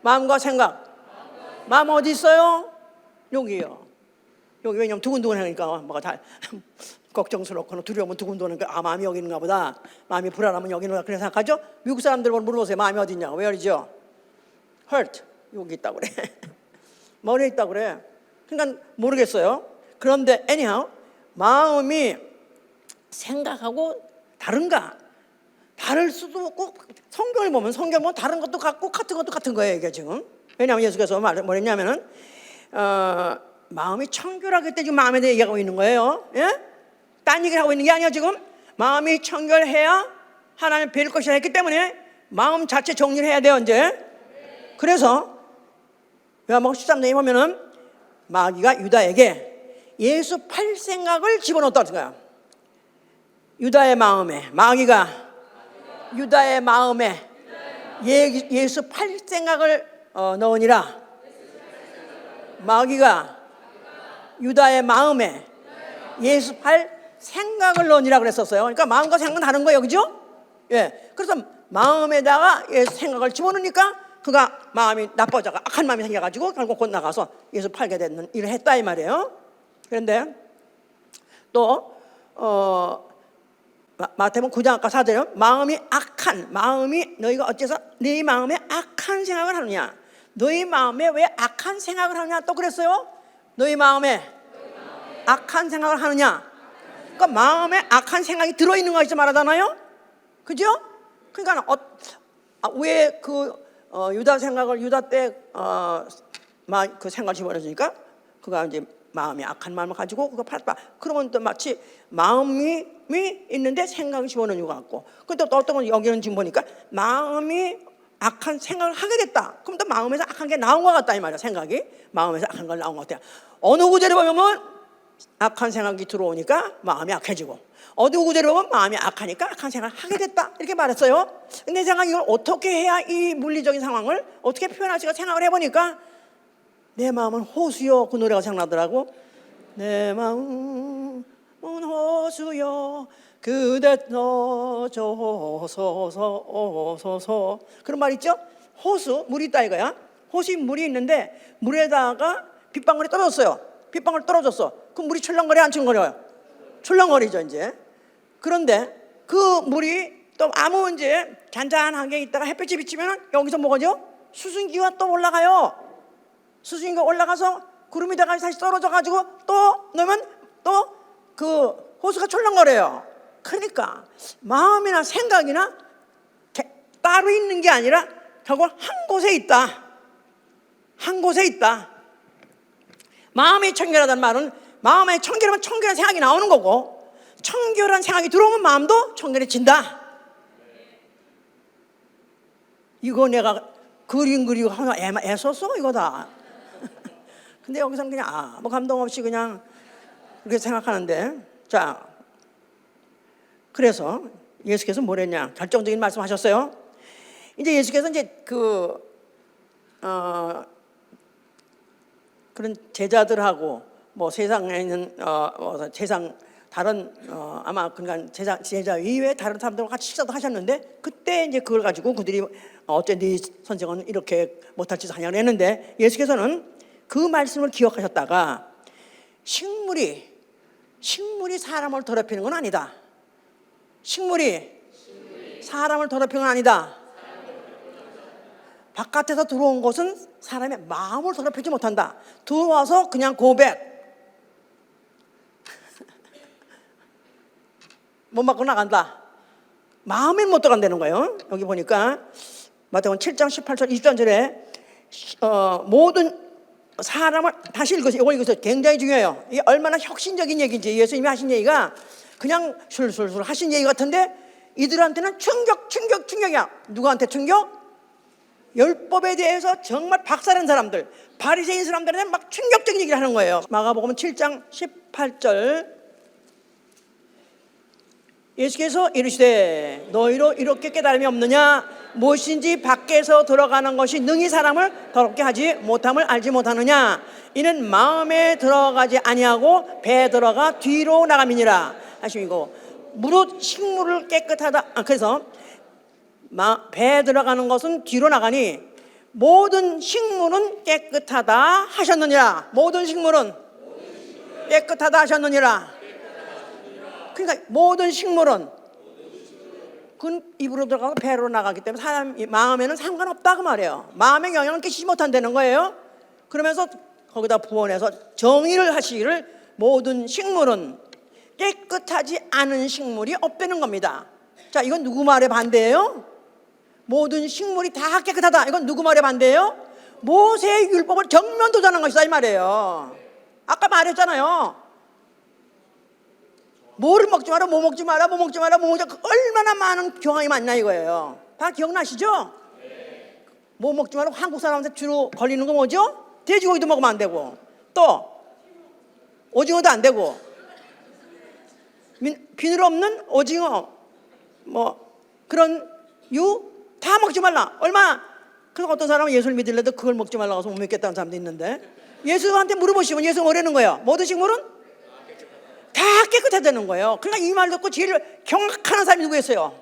마음 어디 있어요? 여기요. 여기 왜냐면 두근두근 하니까 뭐가 다 걱정스럽거나 두려우면 두근두근하니까 마음이 여기 있는가 보다. 마음이 불안하면 여기 있는가 그래 생각하죠? 미국 사람들 물어보세요. 마음이 어디 있냐고. 왜 그러죠? hurt. 여기 있다고 그래. 머리에 있다고 그래. 그러니까 모르겠어요. 그런데 anyhow 마음이 생각하고 다른가? 다를 수도 없고 성경을 보면 다른 것도 같고 같은 것도 같은 거예요 이게 지금. 왜냐하면 예수께서 뭐랬냐면은 마음이 청결하기 때문에 지금 마음에 대해 얘기하고 있는 거예요. 예? 딴 얘기를 하고 있는 게 아니야 지금. 마음이 청결해야 하나님 뵐 것이라 했기 때문에 마음 자체 정리를 해야 돼요 이제. 그래서 요한복음 13장에 보면은 마귀가 유다에게 예수 팔 생각을 집어넣었다는 거야. 유다의 마음에 마귀가 유다의 마음에 예수 팔 생각을 넣으니라. 마귀가 유다의 마음에 예수 팔 생각을 넣으니라 그랬었어요. 그러니까 마음과 생각은 다른 거예요, 그죠? 예. 그래서 마음에다가 예수 생각을 집어넣으니까 그가 마음이 나빠져가 악한 마음이 생겨가지고 결국 곧 나가서 예수 팔게 되는 일을 했다 이 말이에요. 그런데 또 마태복음 9장 아까 4절에 마음이 너희가 어째서 네 마음에 악한 생각을 하느냐. 너희 마음에 왜 악한 생각을 하느냐 또 그랬어요. 너희 마음에 악한 생각을 하느냐? 그러니까 마음에 악한 생각이 들어있는 것이 말하잖아요. 그죠? 그러니까 왜 유다 생각을 유다 때 그 생각을 집어넣으니까 그가 이제 마음이 악한 마음을 가지고 그거 팔았다. 그러면 또 마치 마음이 있는데 생각이 집어넣은 것 같고, 근데 또 어떤 건 여기는 지금 보니까 마음이 악한 생각을 하게 됐다. 그럼 또 마음에서 악한 게 나온 것 같다 이 말이야. 생각이 마음에서 악한 걸 나온 것 같아. 어느 구절에 보면 악한 생각이 들어오니까 마음이 악해지고, 어느 구절에 보면 마음이 악하니까 악한 생각을 하게 됐다 이렇게 말했어요. 근데 제가 이걸 어떻게 해야 이 물리적인 상황을 어떻게 표현할지가 생각을 해보니까 내 마음은 호수요, 그 노래가 생각나더라고. 내 마음은 호수요 그대 떠져서서 오소서, 그런 말 있죠. 호수, 물이 있다 이거야. 호수에 물이 있는데 물에다가 빗방울이 떨어졌어요. 빗방울 떨어졌어. 그럼 물이 출렁거려 안 출렁거려요? 출렁거리죠 이제. 그런데 그 물이 또 아무 이제 잔잔하게 있다가 햇볕이 비치면 여기서 뭐가죠? 수증기가 또 올라가요. 수증기가 올라가서 구름이 돼가지고 다시 떨어져가지고 또 넣으면 또 그 호수가 출렁거려요. 그러니까 마음이나 생각이나 따로 있는 게 아니라 결국 한 곳에 있다. 한 곳에 있다. 마음이 청결하다는 말은 마음에 청결하면 청결한 생각이 나오는 거고, 청결한 생각이 들어오면 마음도 청결해진다. 이거 내가 그림 그리고 하나 애썼어 이거다. 근데 여기서는 그냥 아무 감동 없이 그냥 그렇게 생각하는데, 자, 그래서 예수께서 뭘 했냐? 결정적인 말씀하셨어요. 이제 예수께서 이제 그런 제자들하고 뭐 세상에 있는 세상 다른 아마 그러니까 제자 이외에 다른 사람들과 같이 식사도 하셨는데, 그때 이제 그걸 가지고 그들이 어째 네 선생은 이렇게 못할 짓을 하냐고 했는데, 예수께서는 그 말씀을 기억하셨다가 식물이 사람을 더럽히는 건 아니다. 식물이 사람을 더럽히는 건 아니다. 바깥에서 들어온 것은 사람의 마음을 더럽히지 못한다. 들어와서 그냥 고백 못 맞고 나간다. 마음에 못 들어간다는 거예요. 여기 보니까 마태복음 7장 18절 23절에 모든 사람을 다시 읽으세요. 이걸 읽으세요. 굉장히 중요해요. 이게 얼마나 혁신적인 얘기인지. 예수님이 하신 얘기가 그냥 술술술 하신 얘기 같은데 이들한테는 충격이야. 누구한테 충격? 율법에 대해서 정말 박사는 사람들, 바리새인 사람들한테 막 충격적인 얘기를 하는 거예요. 마가복음 7장 18절 예수께서 이르시되 너희로 이렇게 깨달음이 없느냐? 무엇인지 밖에서 들어가는 것이 능히 사람을 더럽게 하지 못함을 알지 못하느냐? 이는 마음에 들어가지 아니하고 배에 들어가 뒤로 나감이니라 하시고, 무릇 식물을 깨끗하다. 그래서 배에 들어가는 것은 뒤로 나가니 모든 식물은 깨끗하다 하셨느니라. 모든 식물은 깨끗하다 하셨느니라. 그러니까 모든 식물은 그 입으로 들어가고 배로 나가기 때문에 사람 마음에는 상관없다 그 말이에요. 마음에 영향을 끼치지 못한다는 거예요. 그러면서 거기다 부원해서 정의를 하시기를 모든 식물은 깨끗하지 않은 식물이 없다는 겁니다. 자, 이건 누구 말에 반대예요? 모든 식물이 다 깨끗하다. 이건 누구 말에 반대예요? 모세의 율법을 정면 도전한 것이다 이 말이에요. 아까 말했잖아요. 뭐를 먹지 마라, 뭐 먹지 마라, 뭐 먹지 마라, 뭐 먹지 마라. 얼마나 많은 교황이 많나 이거예요. 다 기억나시죠? 네. 뭐 먹지 마라. 한국 사람한테 주로 걸리는 거 뭐죠? 돼지고기도 먹으면 안 되고, 또 오징어도 안 되고, 비늘 없는 오징어, 뭐 그런 유 다 먹지 말라. 얼마나. 그래서 어떤 사람은 예수를 믿으려도 그걸 먹지 말라고 해서 못 믿겠다는 사람도 있는데, 예수한테 물어보시면 예수가 뭐라는 거예요? 모든 식물은 다 깨끗해야 되는 거예요. 그러니까 이 말 듣고 제일 경악하는 사람이 누구였어요?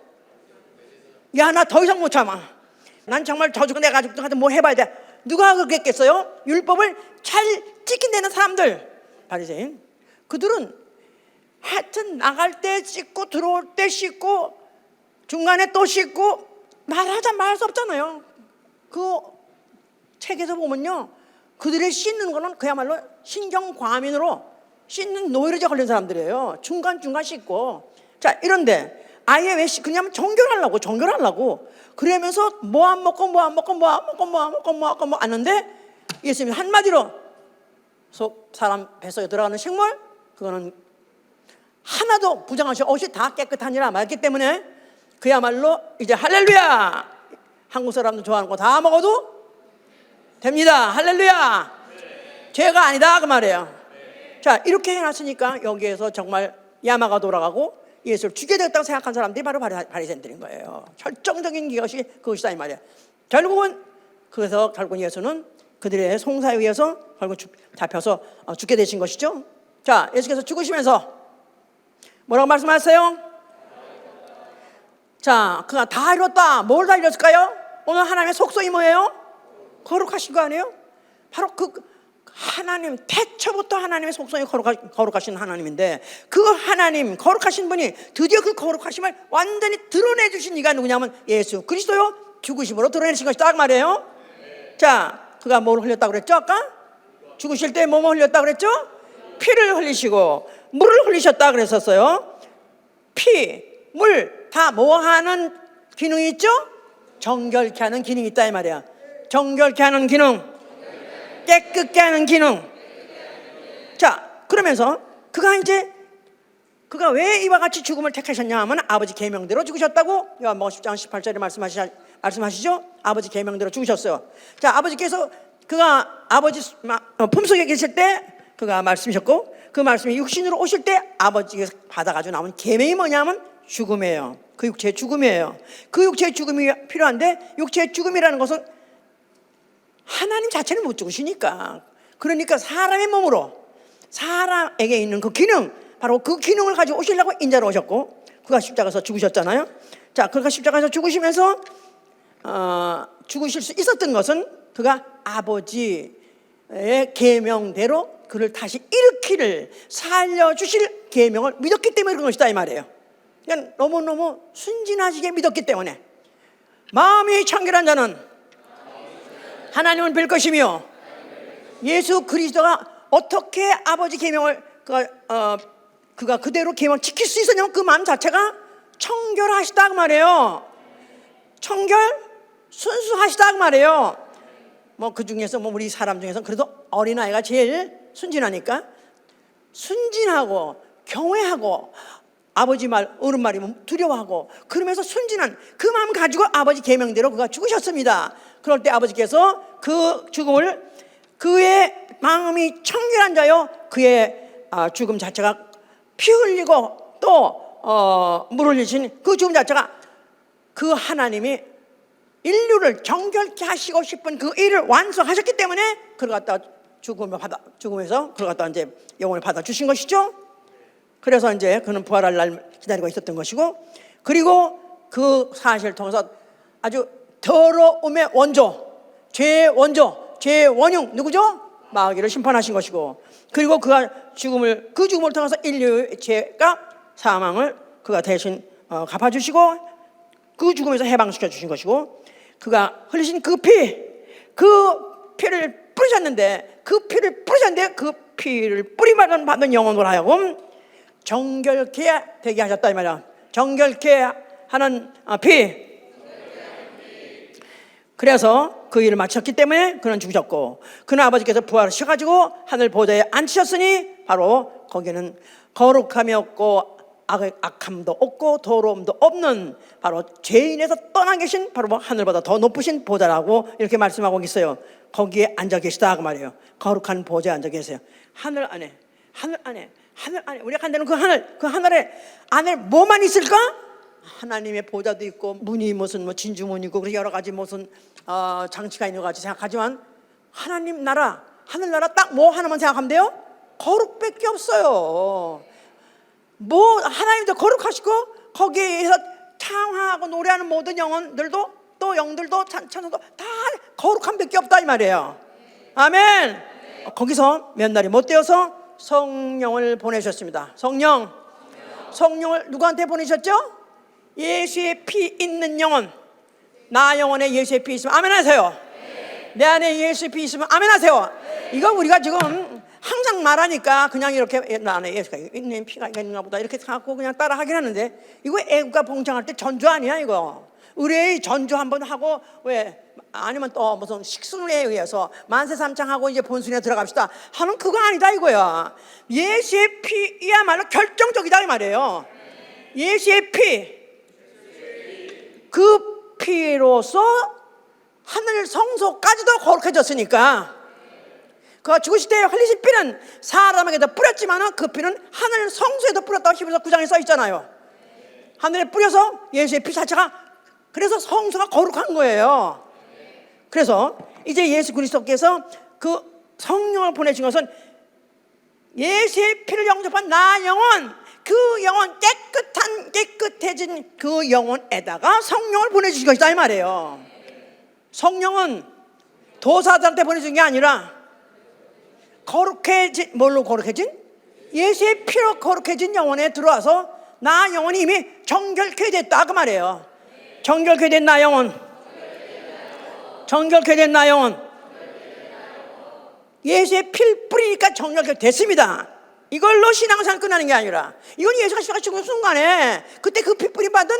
야, 나 더 이상 못 참아. 난 정말 저주가 내가 가지고 뭐 해봐야 돼. 누가 그렇게 했겠어요? 율법을 잘 지킨다는 사람들, 바리새인. 그들은 하여튼 나갈 때 씻고 들어올 때 씻고 중간에 또 씻고 말하자 말할 수 없잖아요. 그 책에서 보면요, 그들의 씻는 거는 그야말로 신경과민으로 씻는 노이로제 걸린 사람들이에요. 중간중간 씻고. 자, 이런데 아예 왜 그냥 정결하려고 그러면서 뭐 안 먹고 아는데 예수님이 한마디로 사람 뱃속에 들어가는 식물 그거는 하나도 부정하시 옷이 다 깨끗하니라 말했기 때문에 그야말로 이제 할렐루야, 한국 사람들 좋아하는 거 다 먹어도 됩니다. 할렐루야. 죄가 아니다 그 말이에요. 자, 이렇게 해놨으니까 여기에서 정말 야마가 돌아가고 예수를 죽여야 되겠다고 생각한 사람들이 바로 바리새인들인 거예요. 결정적인 것이 그것이다 이 말이에요. 그래서 결국 예수는 그들의 송사에 의해서 결국 잡혀서 죽게 되신 것이죠. 자, 예수께서 죽으시면서 뭐라고 말씀하세요? 자, 그가 다 이뤘다. 뭘 다 이뤘을까요? 오늘 하나님의 속성이 뭐예요? 거룩하신 거 아니에요? 바로 그 하나님, 태초부터 하나님의 속성이 거룩하신 하나님인데 그 하나님, 거룩하신 분이 드디어 그 거룩하심을 완전히 드러내 주신 이가 누구냐면 예수 그리스도요. 죽으심으로 드러내신 것이다 그 말이에요. 자, 그가 뭘 흘렸다고 그랬죠? 아까? 죽으실 때 뭐 흘렸다고 그랬죠? 피를 흘리시고 물을 흘리셨다 그랬었어요. 피, 물 다 뭐 하는 기능이 있죠? 정결케 하는 기능이 있다 이 말이야. 정결케 하는 기능, 깨끗게 하는 기능. 자, 그러면서 그가 왜 이와 같이 죽음을 택하셨냐 하면 아버지 계명대로 죽으셨다고 요한복음 10장 18절에 말씀하시죠. 아버지 계명대로 죽으셨어요. 자, 아버지께서 그가 아버지 품속에 계실 때 그가 말씀이셨고 그 말씀이 육신으로 오실 때 아버지께서 받아가지고 나온 계명이 뭐냐면 죽음이에요. 그 육체의 죽음이에요. 그 육체의 죽음이 필요한데 육체의 죽음이라는 것은 하나님 자체는 못 죽으시니까, 그러니까 사람의 몸으로 사람에게 있는 그 기능, 바로 그 기능을 가지고 오시려고 인자로 오셨고 그가 십자가에서 죽으셨잖아요. 자, 그가 십자가에서 죽으시면서 죽으실 수 있었던 것은 그가 아버지의 계명대로 그를 다시 일으키를 살려주실 계명을 믿었기 때문에 그런 것이다 이 말이에요. 그러니까 너무너무 순진하시게 믿었기 때문에 마음이 청결한 자는 하나님을 뵐 것이며 예수 그리스도가 어떻게 아버지 계명을 그가 그대로 계명을 지킬 수 있었냐면 그 마음 자체가 청결하시다 그 말이에요. 청결, 순수하시다 그 말이에요. 뭐 그 중에서 우리 사람 중에서 그래도 어린아이가 제일 순진하니까 순진하고 경외하고 아버지 말, 어른 말이면 두려워하고 그러면서 순진한 그 마음 가지고 아버지 계명대로 그가 죽으셨습니다. 그럴 때 아버지께서 그 죽음을 그의 마음이 청결한 자요 그의 죽음 자체가 피 흘리고 또 물 흘리신 그 죽음 자체가 그 하나님이 인류를 정결케 하시고 싶은 그 일을 완성하셨기 때문에 그를 갖다 죽음에서 그를 갖다 이제 영혼을 받아 주신 것이죠. 그래서 이제 그는 부활할 날 기다리고 있었던 것이고, 그리고 그 사실을 통해서 아주 더러움의 원조, 죄의 원조, 죄의 원흉 누구죠? 마귀를 심판하신 것이고, 그리고 그가 죽음을 통해서 인류의 죄가 사망을 그가 대신 갚아주시고 그 죽음에서 해방시켜 주신 것이고, 그가 흘리신 그 피를 뿌리셨는데 그 피를 뿌리만 받는 영혼으로 하여금 정결케 되게 하셨다 이 말이야. 정결케 하는 피. 그래서 그 일을 마쳤기 때문에 그는 죽으셨고, 그는 아버지께서 부활하셔가지고 하늘 보좌에 앉히셨으니 바로 거기는 거룩함이 없고 악함도 없고 더러움도 없는 바로 죄인에서 떠나 계신 바로 하늘보다 더 높으신 보좌라고 이렇게 말씀하고 있어요. 거기에 앉아 계시다 그 말이에요. 거룩한 보좌에 앉아 계세요. 하늘 안에 우리가 간다는 그 하늘에 안에 뭐만 있을까? 하나님의 보좌도 있고 문이 무슨 진주문이고 그래서 여러 가지 무슨 장치가 있는 것 같이 생각하지만 하나님 나라, 하늘나라 딱 뭐 하나만 생각하면 돼요? 거룩밖에 없어요. 뭐 하나님도 거룩하시고 거기에서 창화하고 노래하는 모든 영혼들도 또 영들도 찬송도 다 거룩한 밖에 없다 이 말이에요. 아멘. 거기서 몇 날이 못 되어서 성령을 보내셨습니다. 성령을 누구한테 보내셨죠? 예수의 피 있는 영혼, 나 영혼에 예수의 피 있으면 아멘 하세요. 내 안에 예수의 피 있으면 아멘 하세요. 이거 우리가 지금 항상 항상 말하니까 그냥 이렇게 나는 예수가 있는 피가 있는가 보다 이렇게 생각하고 그냥 따라 하긴 하는데, 이거 애국가 봉창할 때 전주 아니야 이거. 의뢰의 전주 한번 하고, 왜 아니면 또 무슨 식순에 의해서 만세 삼창하고 이제 본순에 들어갑시다 하는 그거 아니다 이거야. 예수의 피야말로 결정적이다 이 말이에요. 예수의 피, 그 피로서 하늘 성소까지도 거룩해졌으니까, 그 죽으실 때 흘리신 피는 사람에게도 뿌렸지만 그 피는 하늘 성소에도 뿌렸다고 히브리서 9장에 써 있잖아요. 하늘에 뿌려서 예수의 피 자체가, 그래서 성소가 거룩한 거예요. 그래서 이제 예수 그리스도께서 그 성령을 보내신 것은 예수의 피를 영접한 나 영혼, 그 영혼 깨끗해진 그 영혼에다가 성령을 보내주신 것이다 이 말이에요. 성령은 도사들한테 보내준 게 아니라 거룩해진, 뭘로 거룩해진? 예수의 피로 거룩해진 영혼에 들어와서 나 영혼이 이미 정결케 됐다 그 말이에요. 정결케 된 나 영혼, 정결케 된 나 영혼, 예수의 피를 뿌리니까 정결케 됐습니다. 이걸로 신앙생활 끝나는 게 아니라, 이건 예수가 죽은 순간에 그때 그 피 뿌림 받은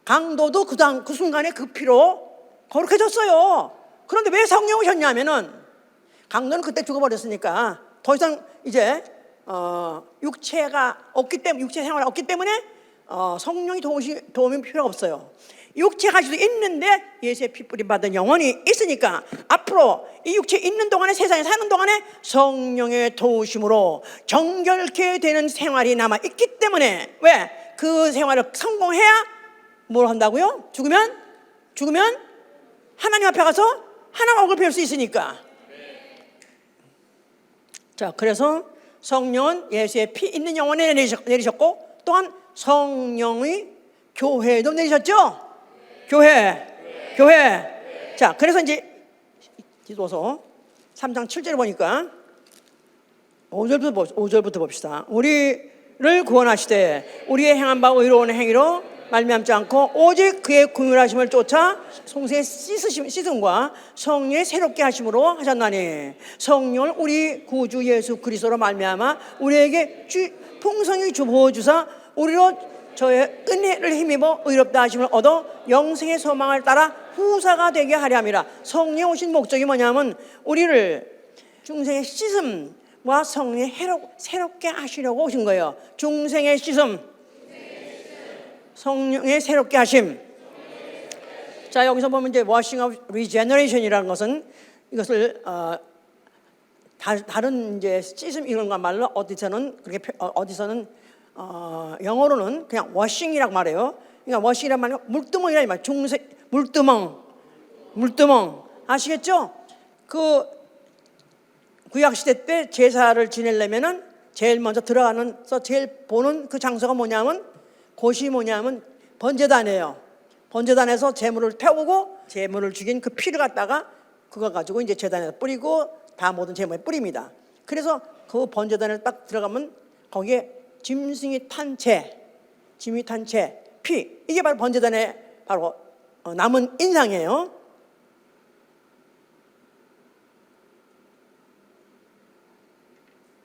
강도도 그 순간에 그 피로 거룩해졌어요. 그런데 왜 성령 오셨냐면은, 강도는 그때 죽어버렸으니까 더 이상 이제 육체가 없기 때문에, 육체 생활이 없기 때문에 성령이 도움이 필요가 없어요. 육체가 아직도 있는데 예수의 피 뿌림 받은 영혼이 있으니까 앞으로 이 육체 있는 동안에, 세상에 사는 동안에 성령의 도우심으로 정결케 되는 생활이 남아 있기 때문에, 왜? 그 생활을 성공해야 뭘 한다고요? 죽으면 하나님 앞에 가서 하나님 얼굴 뵐 수 있으니까. 자, 그래서 성령은 예수의 피 있는 영혼에 내리셨고, 또한 성령의 교회에도 내리셨죠? 교회. 자, 그래서 이제 디도서 3장 7절을 보니까 5절부터 봅시다. 우리를 구원하시되 우리의 행한 바 의로운 행위로 말미암지 않고 오직 그의 긍휼하심을 쫓아 성령의 씻음과 성령의 새롭게 하심으로 하셨나니, 성령을 우리 구주 예수 그리스도로 말미암아 우리에게 풍성히 부어주사 우리로 저의 은혜를 힘입어 의롭다 하심을 얻어 영생의 소망을 따라 후사가 되게 하려 함이라. 성령이 오신 목적이 뭐냐면 우리를 중생의 씻음과 성령의 새롭게 하시려고 오신 거예요. 중생의 씻음, 성령의 새롭게 하심. 자, 여기서 보면 이제 washing of regeneration이라는 것은, 이것을 다른 이제 씻음 이런가 말로 어디서는 영어로는 그냥 washing이라고 말해요. 그러니까 washing이란 말은 물두멍이라 이 말. 물두멍 아시겠죠? 그 구약 시대 때 제사를 지내려면은 제일 먼저 제일 보는 그 장소가 뭐냐면, 곳이 뭐냐면 번제단이에요. 번제단에서 제물을 태우고 제물을 죽인 그 피를 갖다가 그거 가지고 이제 제단에서 뿌리고 다 모든 제물에 뿌립니다. 그래서 그 번제단에 딱 들어가면 거기에 짐승이 탄 채, 피, 이게 바로 번제단의 바로 남은 인상이에요.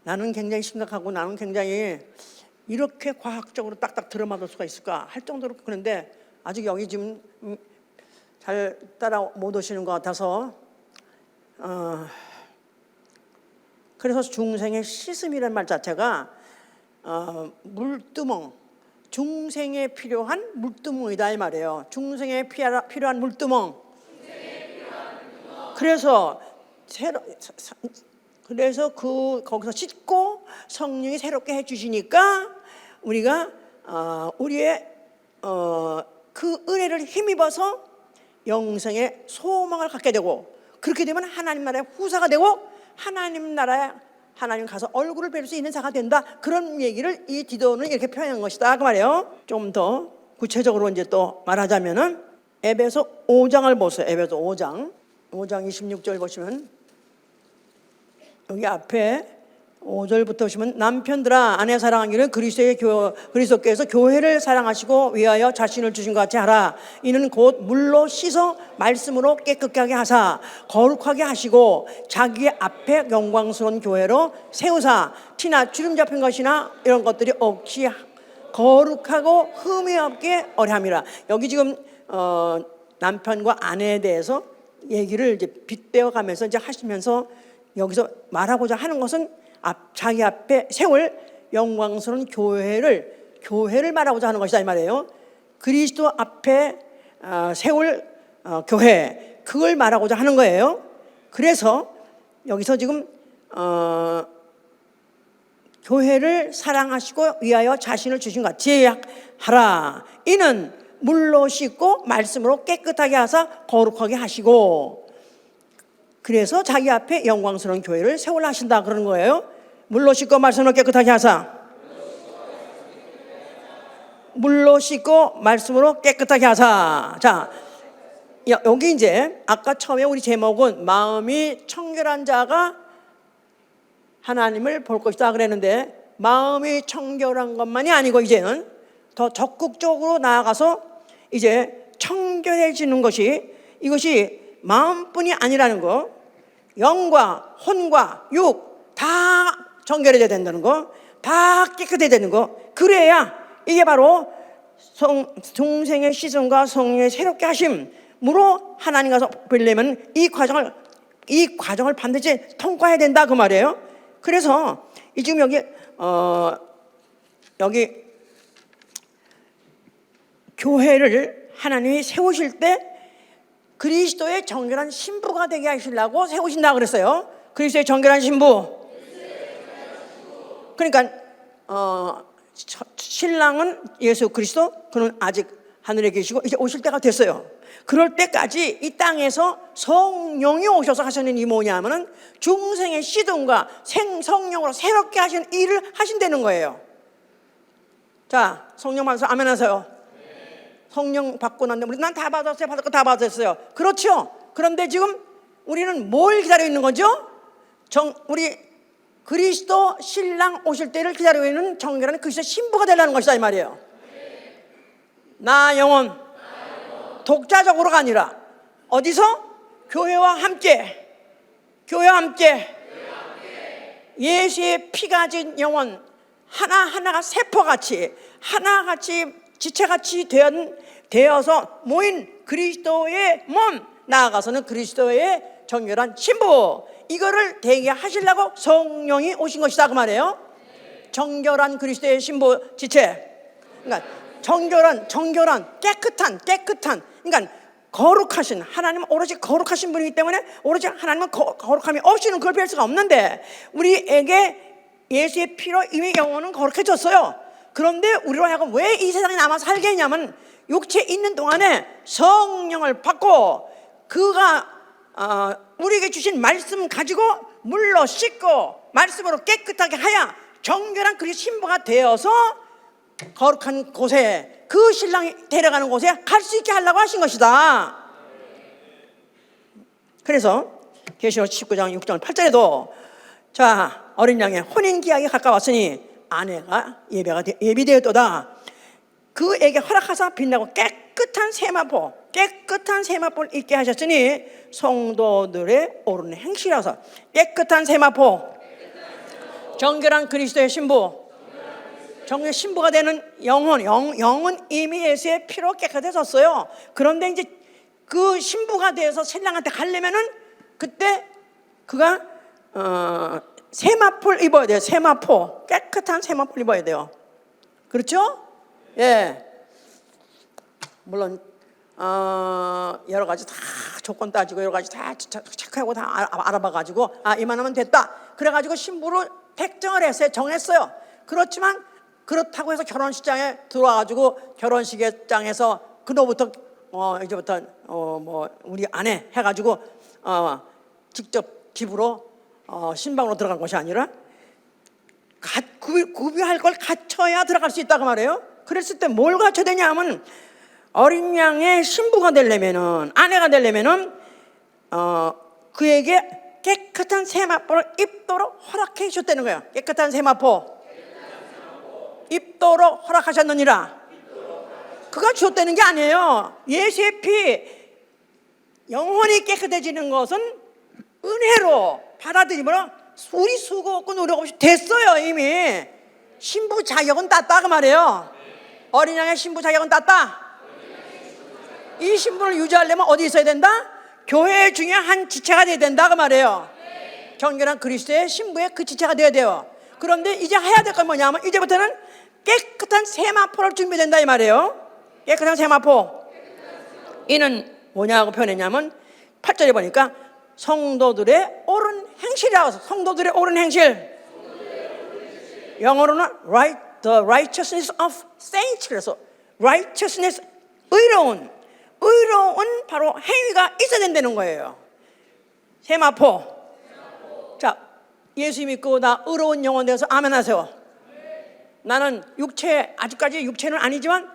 나는 굉장히 심각하고, 나는 굉장히 이렇게 과학적으로 딱딱 들어맞을 수가 있을까 할 정도로 그런데, 아직 여기 지금 잘 따라 못 오시는 것 같아서, 그래서 중생의 씻음이라는 말 자체가 물두멍, 중생에 필요한 물두멍이다 이 말이에요. 중생에 필요한 물두멍. 그래서 거기서 씻고 성령이 새롭게 해주시니까 우리가 우리의 그 은혜를 힘입어서 영생의 소망을 갖게 되고, 그렇게 되면 하나님 나라의 후사가 되고 하나님 나라에 하나님 가서 얼굴을 뵐 수 있는 자가 된다. 그런 얘기를 이 디도는 이렇게 표현한 것이다 그 말이에요. 좀 더 구체적으로 이제 또 말하자면은 에베소 5장을 보세요. 에베소 5장 26절 보시면, 여기 앞에 5절부터 보시면 남편들아 아내 사랑하기를 그리스도께서 교회를 사랑하시고 위하여 자신을 주신 것 같이 하라. 이는 곧 물로 씻어 말씀으로 깨끗게 하게 하사 거룩하게 하시고 자기 앞에 영광스러운 교회로 세우사 티나 주름 잡힌 것이나 이런 것들이 없이 거룩하고 흠이 없게 어려함이라. 여기 지금 남편과 아내에 대해서 얘기를 이제 빗대어 가면서 이제 하시면서 여기서 말하고자 하는 것은 자기 앞에 세울 영광스러운 교회를 말하고자 하는 것이다 이 말이에요. 그리스도 앞에 세울 교회, 그걸 말하고자 하는 거예요. 그래서 여기서 지금 교회를 사랑하시고 위하여 자신을 주신 것 같이 하라. 이는 물로 씻고 말씀으로 깨끗하게 하사 거룩하게 하시고, 그래서 자기 앞에 영광스러운 교회를 세우려 하신다 그러는 거예요. 물로 씻고 말씀으로 깨끗하게 하사, 물로 씻고 말씀으로 깨끗하게 하사. 자, 여기 이제 아까 처음에 우리 제목은 마음이 청결한 자가 하나님을 볼 것이다 그랬는데, 마음이 청결한 것만이 아니고 이제는 더 적극적으로 나아가서 이제 청결해지는 것이, 이것이 마음뿐이 아니라는 거, 영과 혼과 육 다 정결해져야 된다는 거, 다 깨끗해야 되는 거. 그래야 이게 바로 동생의 씻음과 성령의 새롭게 하심으로 하나님 가서 뵈려면 이 과정을 반드시 통과해야 된다 그 말이에요. 그래서 지금 여기 교회를 하나님이 세우실 때 그리스도의 정결한 신부가 되게 하시려고 세우신다 그랬어요. 그리스도의 정결한 신부. 그러니까 신랑은 예수 그리스도, 그는 아직 하늘에 계시고 이제 오실 때가 됐어요. 그럴 때까지 이 땅에서 성령이 오셔서 하시는 이 뭐냐면은 중생의 시든과 성령으로 새롭게 하시는 일을 하신다는 거예요. 자, 성령 받아서 아멘 하세요. 성령 받고 난데 우리 난 다 받았어요. 받을 거 다 받았어요. 그렇죠. 그런데 지금 우리는 뭘 기다리고 있는 거죠? 우리 그리스도 신랑 오실 때를 기다리고 있는 정결한 그리스도 신부가 되려는 것이다 이 말이에요. 나 영혼 독자적으로가 아니라 어디서? 교회와 함께 예수의 피가 진 영혼 하나하나가 세포같이 하나같이 지체같이 되어서 모인 그리스도의 몸, 나아가서는 그리스도의 정결한 신부, 이거를 되게 하시려고 성령이 오신 것이다 그 말이에요. 정결한 그리스도의 신부 지체, 그러니까 정결한 깨끗한 그러니까 거룩하신, 하나님은 오로지 거룩하신 분이기 때문에 오로지 하나님은 거룩함이 없이는 그걸 뵐 수가 없는데, 우리에게 예수의 피로 이미 영혼은 거룩해졌어요. 그런데 우리로 하여금 왜 이 세상에 남아 살게 했냐면, 육체에 있는 동안에 성령을 받고 그가 우리에게 주신 말씀 가지고 물로 씻고 말씀으로 깨끗하게 하여 정결한 그리스도 신부가 되어서 거룩한 곳에, 그 신랑이 데려가는 곳에 갈 수 있게 하려고 하신 것이다. 그래서 계시록 19장 6절 8절에도 자, 어린 양의 혼인 기약이 가까웠으니 아내가 예비되었도다. 그에게 허락하사 빛나고 깨끗한 세마포를 있게 하셨으니 성도들의 옳은 행실이라서 깨끗한 세마포, 정결한 그리스도의 신부, 정결 신부가 되는 영은 이미 예수의 피로 깨끗해졌어요. 그런데 이제 그 신부가 되어서 신랑한테 가려면은 그때 그가 세마포를 입어야 돼요. 세마포, 깨끗한 세마포를 입어야 돼요. 그렇죠? 예. 물론 여러 가지 다 조건 따지고 여러 가지 다 체크하고 다 알아봐가지고 이만하면 됐다. 그래가지고 신부를 택정을 했어요. 정했어요. 그렇지만 그렇다고 해서 결혼식장에 들어와가지고 결혼식장에서 그로부터 이제부터 뭐 우리 아내 해가지고 직접 집으로 신방으로 들어간 것이 아니라 구비할 걸 갖춰야 들어갈 수 있다고 말해요. 그랬을 때 뭘 갖춰야 되냐 하면, 어린 양의 신부가 되려면은, 아내가 되려면은 그에게 깨끗한 세마포를 입도록 허락해 주셨다는 거예요. 깨끗한 세마포 입도록 허락하셨느니라. 그가 주었다는 게 아니에요. 예수의 피, 영혼이 깨끗해지는 것은 은혜로 받아들임으로 우리 수고 없고 노력 없이 됐어요. 이미 신부 자격은 땄다 그 말이에요. 어린 양의 신부 자격은 땄다. 이 신분을 유지하려면 어디 있어야 된다? 교회 중에 한 지체가 돼야 된다 그 말이에요. 정결한 그리스도의 신부의 그 지체가 돼야 돼요. 그런데 이제 해야 될 건 뭐냐면 이제부터는 깨끗한 세마포를 준비된다 이 말이에요. 깨끗한 세마포. 이는 뭐냐고 표현했냐면 8절에 보니까 성도들의 옳은 행실이라고 해서 성도들의 옳은 행실. 영어로는 the righteousness of saints. 그래서 righteousness, 의로운 바로 행위가 있어야 된다는 거예요. 세마포. 자, 예수 믿고 나 의로운 영혼 되어서 아멘 하세요. 나는 아직까지 육체는 아니지만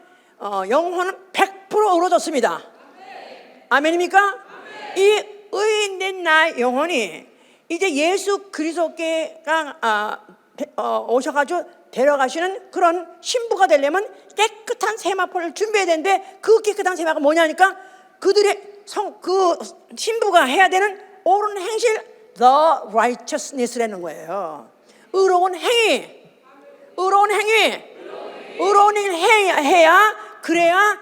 영혼은 100% 의로워졌습니다. 아멘입니까? 이 의인된 나의 영혼이 이제 예수 그리스도께가 오셔가지고 데려가시는 그런 신부가 되려면 깨끗한 세마포를 준비해야 되는데 그 깨끗한 세마가 뭐냐니까 그들의 그 신부가 해야 되는 옳은 행실, the righteousness라는 거예요. 의로운 행위. 해야 그래야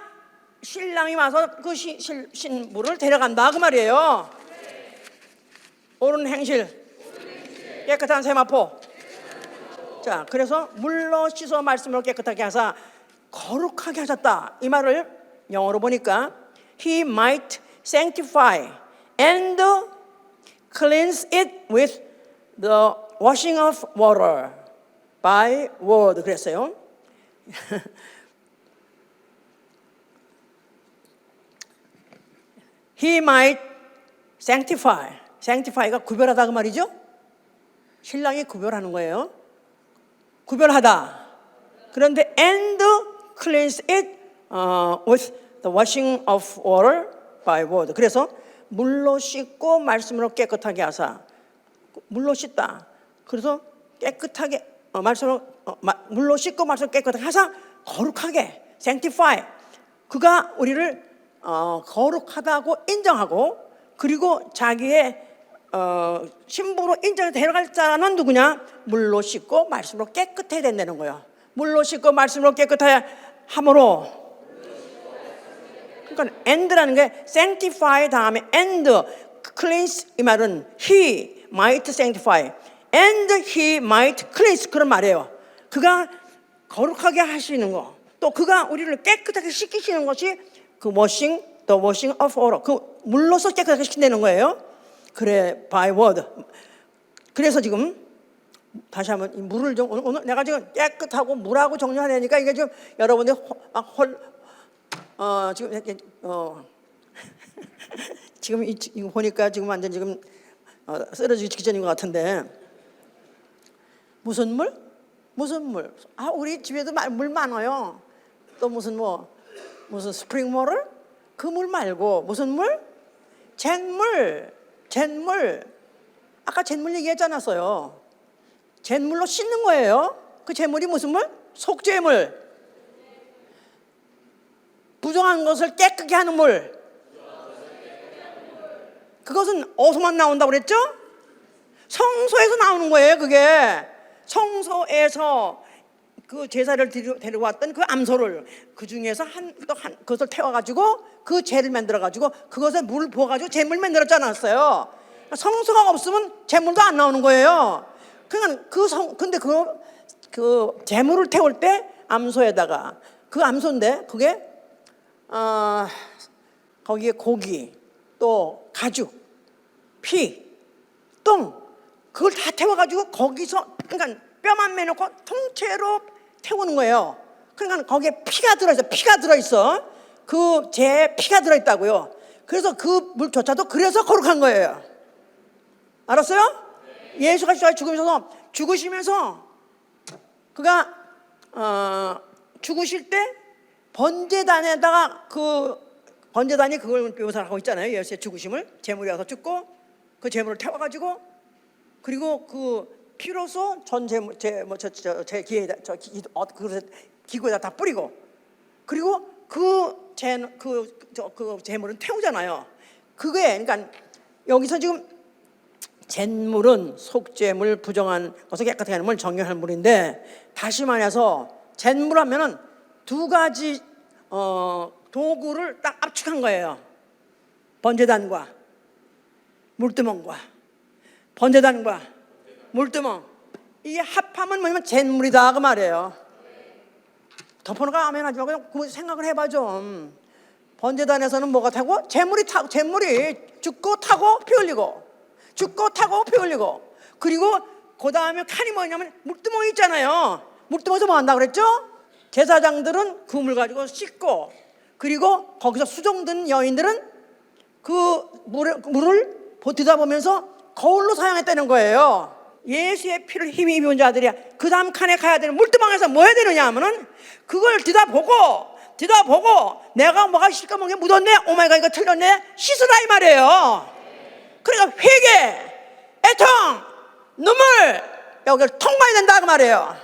신랑이 와서 그 신부를 데려간다 그 말이에요. 옳은 행실, 깨끗한 세마포. 자, 그래서 물로 씻어 말씀으로 깨끗하게 하사 거룩하게 하셨다. 이 말을 영어로 보니까 He might sanctify and cleanse it with the washing of water by word. 그랬어요. He might sanctify. sanctify가 구별하다 그 말이죠. 신랑이 구별하는 거예요. 구별하다. 그런데 and cleanse it with the washing of water by word. 그래서 물로 씻고 말씀으로 깨끗하게 하사. 물로 씻다. 그래서 깨끗하게 말씀으로 물로 씻고 말씀으로 깨끗하게 하사 거룩하게 sanctify. 그가 우리를 거룩하다고 인정하고 그리고 자기의 신부로 인정해 데려갈 자는 누구냐? 물로 씻고 말씀으로 깨끗해야 된다는 거예요. 물로 씻고 말씀으로 깨끗해야 함으로. 그러니까 and라는 게 sanctify 다음에 and cleanse 이 말은 he might sanctify and he might cleanse 그런 말이에요. 그가 거룩하게 하시는 거, 또 그가 우리를 깨끗하게 씻기시는 것이 그 washing, the washing of water, 그 물로서 깨끗하게 씻긴다는 거예요. 그래, by word. 그래서 지금 다시 한번 이 물을 좀 오늘 내가 지금 깨끗하고 물하고 정리하려니까 이게 지금 여러분들 지금 이렇게 지금 이거 보니까 지금 완전 지금 쓰러지기 직전인 것 같은데 무슨 물? 아 우리 집에도 물 많아요. 또 무슨 스프링 워터? 그 물 말고 무슨 물? 잿물. 아까 잿물 얘기하지 않았어요? 잿물로 씻는 거예요. 그 잿물이 무슨 물? 속죄물. 부정한 것을 깨끗게 하는 물. 그것은 어디서만 나온다고 그랬죠? 성소에서 나오는 거예요. 그게 성소에서 그 제사를 데려왔던 그 암소를 그 중에서 그것을 태워가지고 그 재를 만들어가지고 그것에 물을 부어가지고 재물 만들었지 않았어요? 성소가 없으면 재물도 안 나오는 거예요. 그러니까 근데 그 재물을 태울 때 암소에다가 그 암소인데 그게 거기에 고기 또 가죽, 피, 똥 그걸 다 태워가지고 거기서 그러니까 뼈만 매놓고 통째로 태우는 거예요. 그러니까 거기에 피가 들어있어. 그 제 피가 들어있다고요. 그래서 그 물조차도 그래서 거룩한 거예요. 알았어요? 예수가 죽으시면서 그가 죽으실 때 번제단에다가 그 번제단이 그걸 묘사하고 있잖아요. 예수의 죽으심을 제물이 와서 죽고 그 재물을 태워가지고 그리고 그 피로써 전 재물 제 기에다 그 기구에다 다 뿌리고 그리고 그 재물은 태우잖아요. 그게 그러니까 여기서 지금 잿물은 속죄물 부정한 것을 깨끗하게 하는 물 정결할 물인데 다시 말해서 잿물 하면은 두 가지 도구를 딱 압축한 거예요. 번제단과 물두멍과 번제단과 물두멍 이게 합하면 뭐냐면 잿물이다 그 말이에요. 덮어놓고 아멘 하지 말고 그냥 생각을 해봐 좀. 번제단에서는 뭐가 타고? 잿물이 죽고 타고 피 흘리고 죽고 타고 피 흘리고 그리고 그 다음에 칸이 뭐냐면 물두멍이 있잖아요. 물두멍에서 뭐 한다고 그랬죠? 제사장들은 그 물 가지고 씻고 그리고 거기서 수종든 여인들은 그 물을 보티다 보면서 거울로 사용했다는 거예요. 예수의 피를 힘이 입은 자들이 그 다음 칸에 가야 되는 물두멍에서 뭐 해야 되느냐 하면은 그걸 뒤다보고 내가 뭐가 실까먹게 묻었네, 오마이갓 이거 틀렸네, 씻으라 이 말이에요. 그러니까 회개, 애통, 눈물 여기를 통과해야 된다 그 말이에요.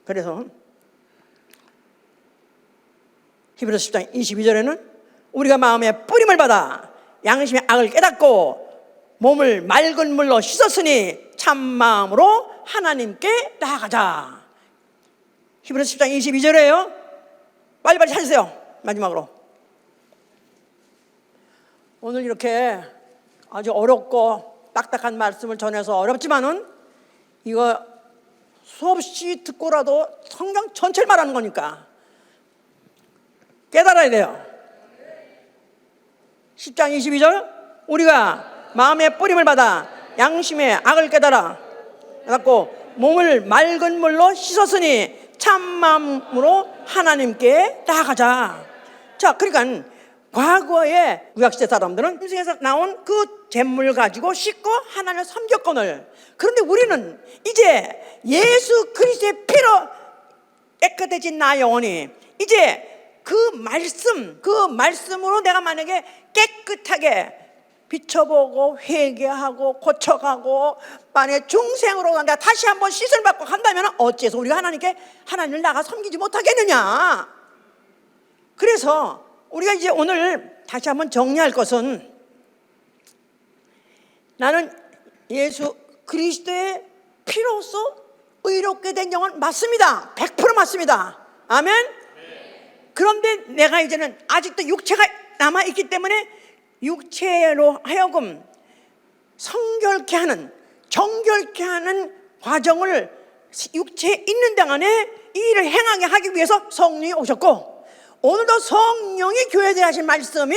그래서 히브리서 10장 22절에는 우리가 마음에 뿌림을 받아 양심의 악을 깨닫고 몸을 맑은 물로 씻었으니 참 마음으로 하나님께 나아가자. 히브리서 10장 22절이에요. 빨리빨리 찾으세요. 마지막으로 오늘 이렇게 아주 어렵고 딱딱한 말씀을 전해서 어렵지만은 이거 수없이 듣고라도 성경 전체를 말하는 거니까 깨달아야 돼요. 10장 22절 우리가 마음의 뿌림을 받아 양심의 악을 깨닫고 몸을 맑은 물로 씻었으니 참 마음으로 하나님께 나아가자. 자, 그러니까 과거에 구약시대 사람들은 인생에서 나온 그 잿물 가지고 씻고 하나님을 섬겼거늘. 그런데 우리는 이제 예수 그리스도의 피로 깨끗해진 나 영혼이 이제 그 말씀으로 내가 만약에 깨끗하게 비춰보고 회개하고 고쳐가고 만약에 중생으로 내가 다시 한번 씻을 받고 한다면 어째서 우리가 하나님을 나가 섬기지 못하겠느냐. 그래서 우리가 이제 오늘 다시 한번 정리할 것은 나는 예수 그리스도의 피로써 의롭게 된 영혼 맞습니다. 100% 맞습니다. 아멘. 그런데 내가 이제는 아직도 육체가 남아있기 때문에 육체로 하여금 정결케 하는 과정을 육체에 있는 동안에 이 일을 행하게 하기 위해서 성령이 오셨고 오늘도 성령이 교회에 하신 말씀이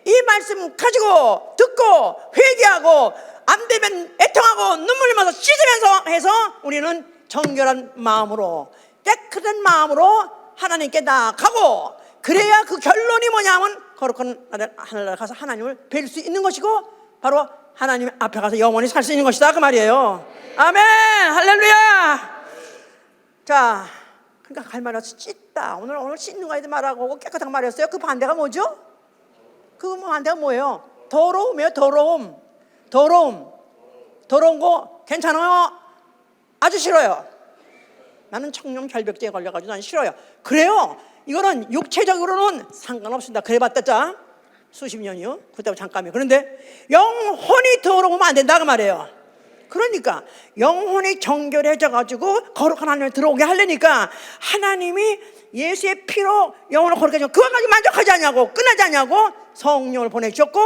이 말씀 가지고 듣고 회개하고 안 되면 애통하고 눈물 흘리면서 씻으면서 해서 우리는 정결한 마음으로 깨끗한 마음으로 하나님께 나아가고 그래야 그 결론이 뭐냐면 거룩한 하늘나라 가서 하나님을 뵐 수 있는 것이고 바로 하나님 앞에 가서 영원히 살 수 있는 것이다 그 말이에요. 아멘 할렐루야. 자, 그러니까 할 말은 씻다. 오늘 씻는 거에 말하고 깨끗하게 말했어요. 그 반대가 뭐죠? 그 반대가 뭐예요? 더러움이에요. 더러운 거 괜찮아요? 아주 싫어요. 나는 청룡 결벽증에 걸려가지고 난 싫어요. 그래요. 이거는 육체적으로는 상관없습니다. 그래봤자 수십 년이요. 그때부터 잠깐이요. 그런데 영혼이 더러우면 안 된다 그 말이에요. 그러니까 영혼이 정결해져 가지고 거룩한 하나님을 들어오게 하려니까 하나님이 예수의 피로 영혼을 거룩하게 해서 그것까지 만족하지 않냐고 끝나지 않냐고 성령을 보내주셨고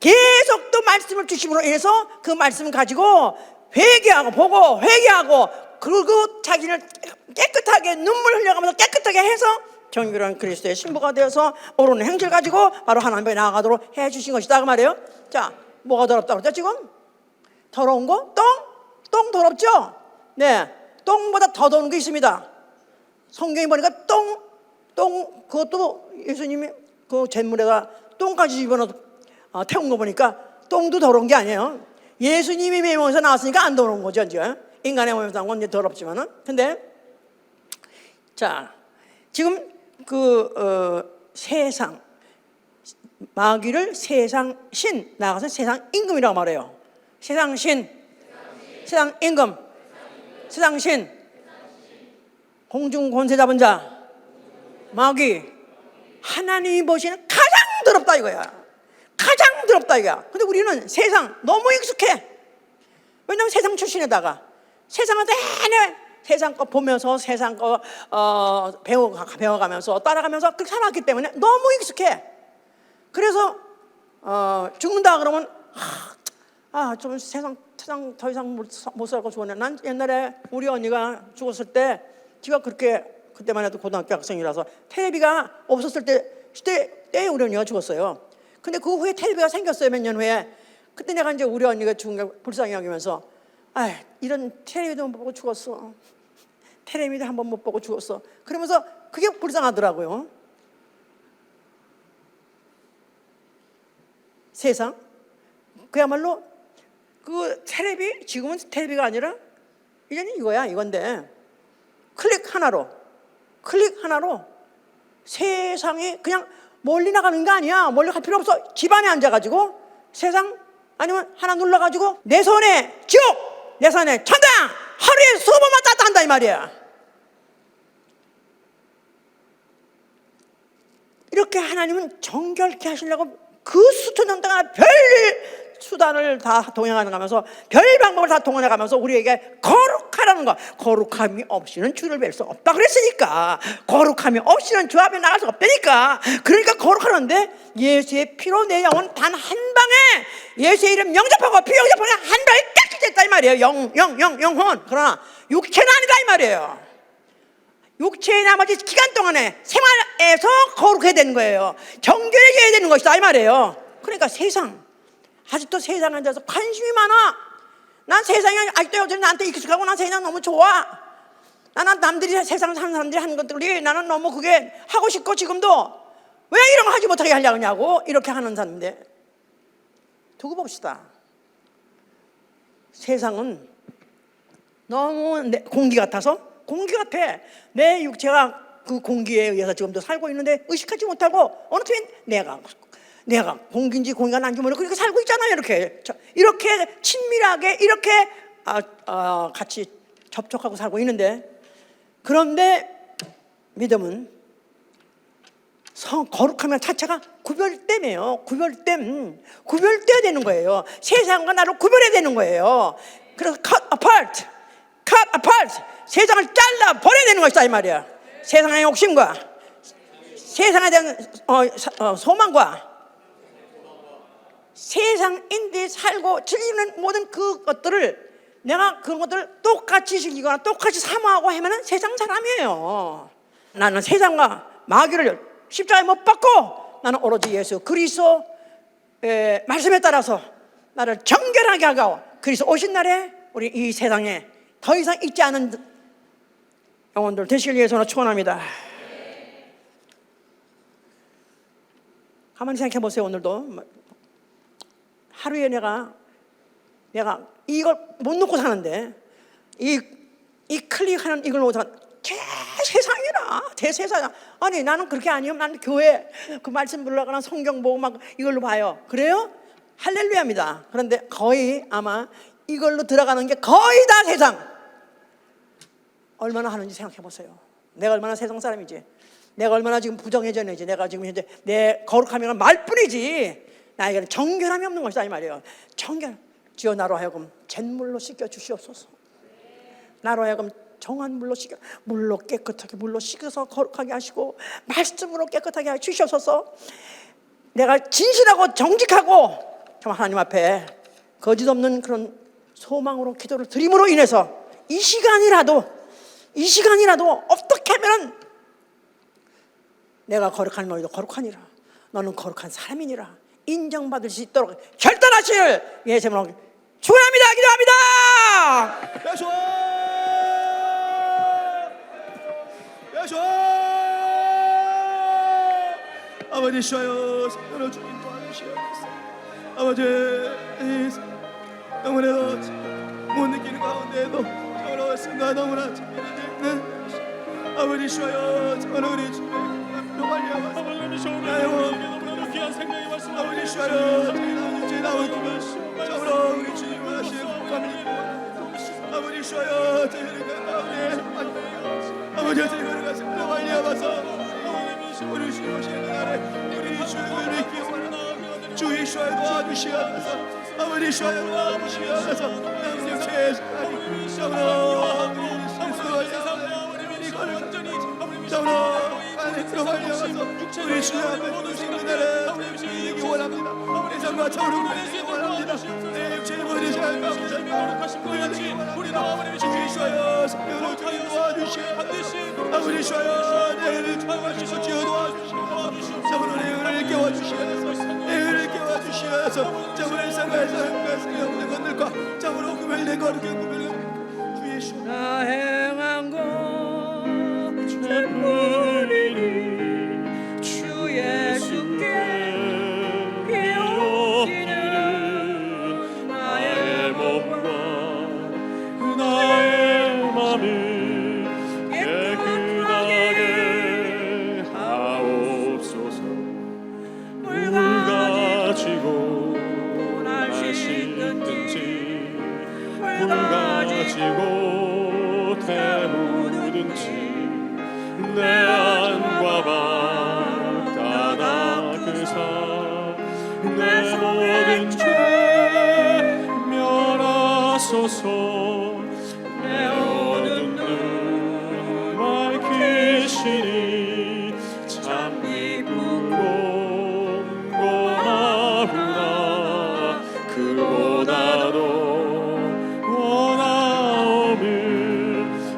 계속 또 말씀을 주심으로 인해서 그 말씀 가지고 회개하고 보고 회개하고 그리고 자기를 깨끗하게 눈물 흘려가면서 깨끗하게 해서 정결한 그리스도의 신부가 되어서 옳은 행실 가지고 바로 하나님께 나아가도록 해주신 것이다 그 말이에요. 자, 뭐가 더럽다고 그랬죠 지금? 더러운 거? 똥 더럽죠? 네, 똥보다 더 더러운 게 있습니다. 성경에 보니까 그것도 예수님이 그 잿물에다 똥까지 집어넣어 태운 거 보니까 똥도 더러운 게 아니에요. 예수님이 몸에서 나왔으니까 안 더러운 거죠 이제. 인간의 몸에서 나온 건 이제 더럽지만은. 근데 자, 지금 세상 마귀를 세상 신, 나아가서 세상 임금이라고 말해요. 세상 신, 세상 임금, 세상 신, 공중 권세 잡은 자, 마귀. 하나님이 보시는 가장 더럽다 이거야. 가장 더럽다 이거야. 근데 우리는 세상 너무 익숙해. 왜냐면 세상 출신에다가 세상을 내내 세상 거 보면서 세상 거 배워가면서 따라가면서 그렇게 살았기 때문에 너무 익숙해. 그래서 죽는다 그러면 좀 세상 더 이상 못 살고 죽었네. 난 옛날에 우리 언니가 죽었을 때 제가 그때만 해도 고등학교 학생이라서 텔레비가 없었을 때에 우리 언니가 죽었어요. 근데 그 후에 텔레비가 생겼어요. 몇 년 후에. 그때 내가 이제 우리 언니가 죽은 걸 불쌍히 여기면서 이런 텔레비도 못 보고 죽었어. 텔레비도 한번 못 보고 죽었어. 그러면서 그게 불쌍하더라고요. 세상 그야말로 그 텔레비, 지금은 텔레비가 아니라 이제는 이건데 클릭 하나로 세상이 그냥 멀리 나가는 게 아니야. 멀리 갈 필요 없어. 집안에 앉아가지고 세상 아니면 하나 눌러가지고 내 손에 지옥, 내 손에 천당 하루에 수번 왔다 갔다 한다 이 말이야. 이렇게 하나님은 정결케 하시려고 그 수천 년 동안 별 수단을 다 동행하면서 별 방법을 다 동원해가면서 우리에게 거룩하라는 거. 거룩함이 없이는 주를 뵐 수 없다 그랬으니까. 거룩함이 없이는 주 앞에 나갈 수 없다니까. 그러니까 거룩하는데 예수의 피로 내 영혼 단 한 방에 예수의 이름 영접하고 피 영접하고 한 방에 깨끗했다 이 말이에요. 영혼. 그러나 육체는 아니다 이 말이에요. 육체의 나머지 기간 동안에 생활에서 거룩해야 되는 거예요. 정결해져야 되는 것이다 이 말이에요. 그러니까 세상 아직도 세상에 대해서 관심이 많아. 난 세상이 아직도 여전히 나한테 익숙하고 난 세상 너무 좋아. 나는 남들이 세상 사는 사람들이 하는 것들이 나는 너무 그게 하고 싶고 지금도 왜 이런 거 하지 못하게 하려고 이렇게 하는 사람인데 두고 봅시다. 세상은 너무 공기 같아서 공기 같아. 내 육체가 그 공기에 의해서 지금도 살고 있는데 의식하지 못하고 어느 틈에 내가 공기인지 공기가 난지 모르고 그렇게 살고 있잖아요. 이렇게 친밀하게 이렇게 같이 접촉하고 살고 있는데, 그런데 믿음은 거룩하면 자체가 구별됨이에요. 구별돼야 되는 거예요. 세상과 나를 구별해야 되는 거예요. 그래서 cut apart. 세상을 잘라 버려야 되는 것이다 이 말이야. 세상의 욕심과 세상에 대한 소망과 세상인데 살고 즐기는 모든 그것들을 내가 그런 것들을 똑같이 즐기거나 똑같이 사모하고 하면은 세상 사람이에요. 나는 세상과 마귀를 십자가에 못 박고 나는 오로지 예수 그리스도 말씀에 따라서 나를 정결하게 하고 그리스도 오신 날에 우리 이 세상에 더 이상 있지 않은 영혼들 되시길 위해서 축원합니다. 가만히 생각해 보세요. 오늘도 하루에 내가 이걸 못 놓고 사는데 이 클릭하는 이걸 놓고 대세상이라. 아니 나는 그렇게 아니면 나는 교회 그 말씀 불러가나 성경 보고 막 이걸로 봐요. 그래요? 할렐루야입니다. 그런데 거의 아마 이걸로 들어가는 게 거의 다 세상. 얼마나 하는지 생각해 보세요. 내가 얼마나 세상 사람이지. 내가 얼마나 지금 부정해졌는지. 내가 지금 현재 내 거룩함이란 말뿐이지 나에게는 정결함이 없는 것이다 이 말이에요. 주여 나로 하여금 잿물로 씻겨 주시옵소서. 나로 하여금 정한 물로 깨끗하게 물로 씻어서 거룩하게 하시고 말씀으로 깨끗하게 해 주시옵소서. 내가 진실하고 정직하고 정말 하나님 앞에 거짓 없는 그런 소망으로 기도를 드림으로 인해서 이 시간이라도 어떻게 하면은 내가 거룩한 너희도 거룩하니라, 너는 거룩한 사람이니라 인정받을 수 있도록 결단하시를 예수님으로 축원합니다. 기도합니다. 예수 아버지 주여 오늘 주님 도와주시옵소서. 아버지 너무나도 못 느끼는 가운데에도 저로 순간 너무나 준비되는 아버지 주여 오늘 우리 주님 아버지, 너무나도 귀한 생명의 말씀 아버지 주여 제 나온 참으로 우리 주님 하시는 감사합니다. 아버지 주여 아버지 어떻게 가슴으로 말미암아서 우리 주님 오시는 날에 우리 주님을 믿기 원하나 주의 주여 도와주시옵소서. 아버지 주여 도와주시옵소서. 나의 육체의 시간이 참으로 참으로 안에서 말미암아서 우리 주님 앞에 주시는 날에 믿기 원합니다. 내 삶과 참으로 믿기 원합니다. 내 육체의 모든 시간을 우리 아버지 주여 성령으로 주님 도와주시옵소서. 아버지 주여 내를 도와주시고 주여 도와주시고 참으로 내 은혜를 깨워주시옵소서. 내 은혜를 깨워주시옵소서. 참으로 삶에서 없는 것들과 참으로 구별된 거룩의 구별된 주의 주 나 행한 것 죄뿐이니 주 예수께 비옵기는 나의 몸과 나의 맘을 깨끗하게 하옵소서. 물 가지고 날 씻든지 물 가지고 태우든지 내 안과 방 닫아그사 내 모든 죄 멸하소서. 내 모든 눈 밝히시니 참 기쁘고 고마구나. 그보다도 원하오는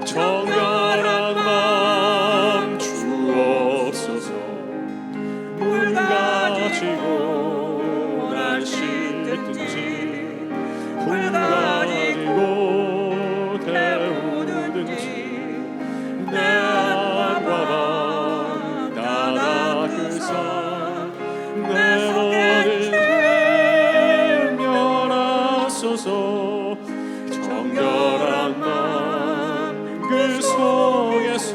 정결한 마음 주옵소서. 물 가지고 날 씻든지 물 가지고 태우든지 내 안과 방 닫아그사 내 모든 죄 멸하소서. 정결한 마음 그 속에서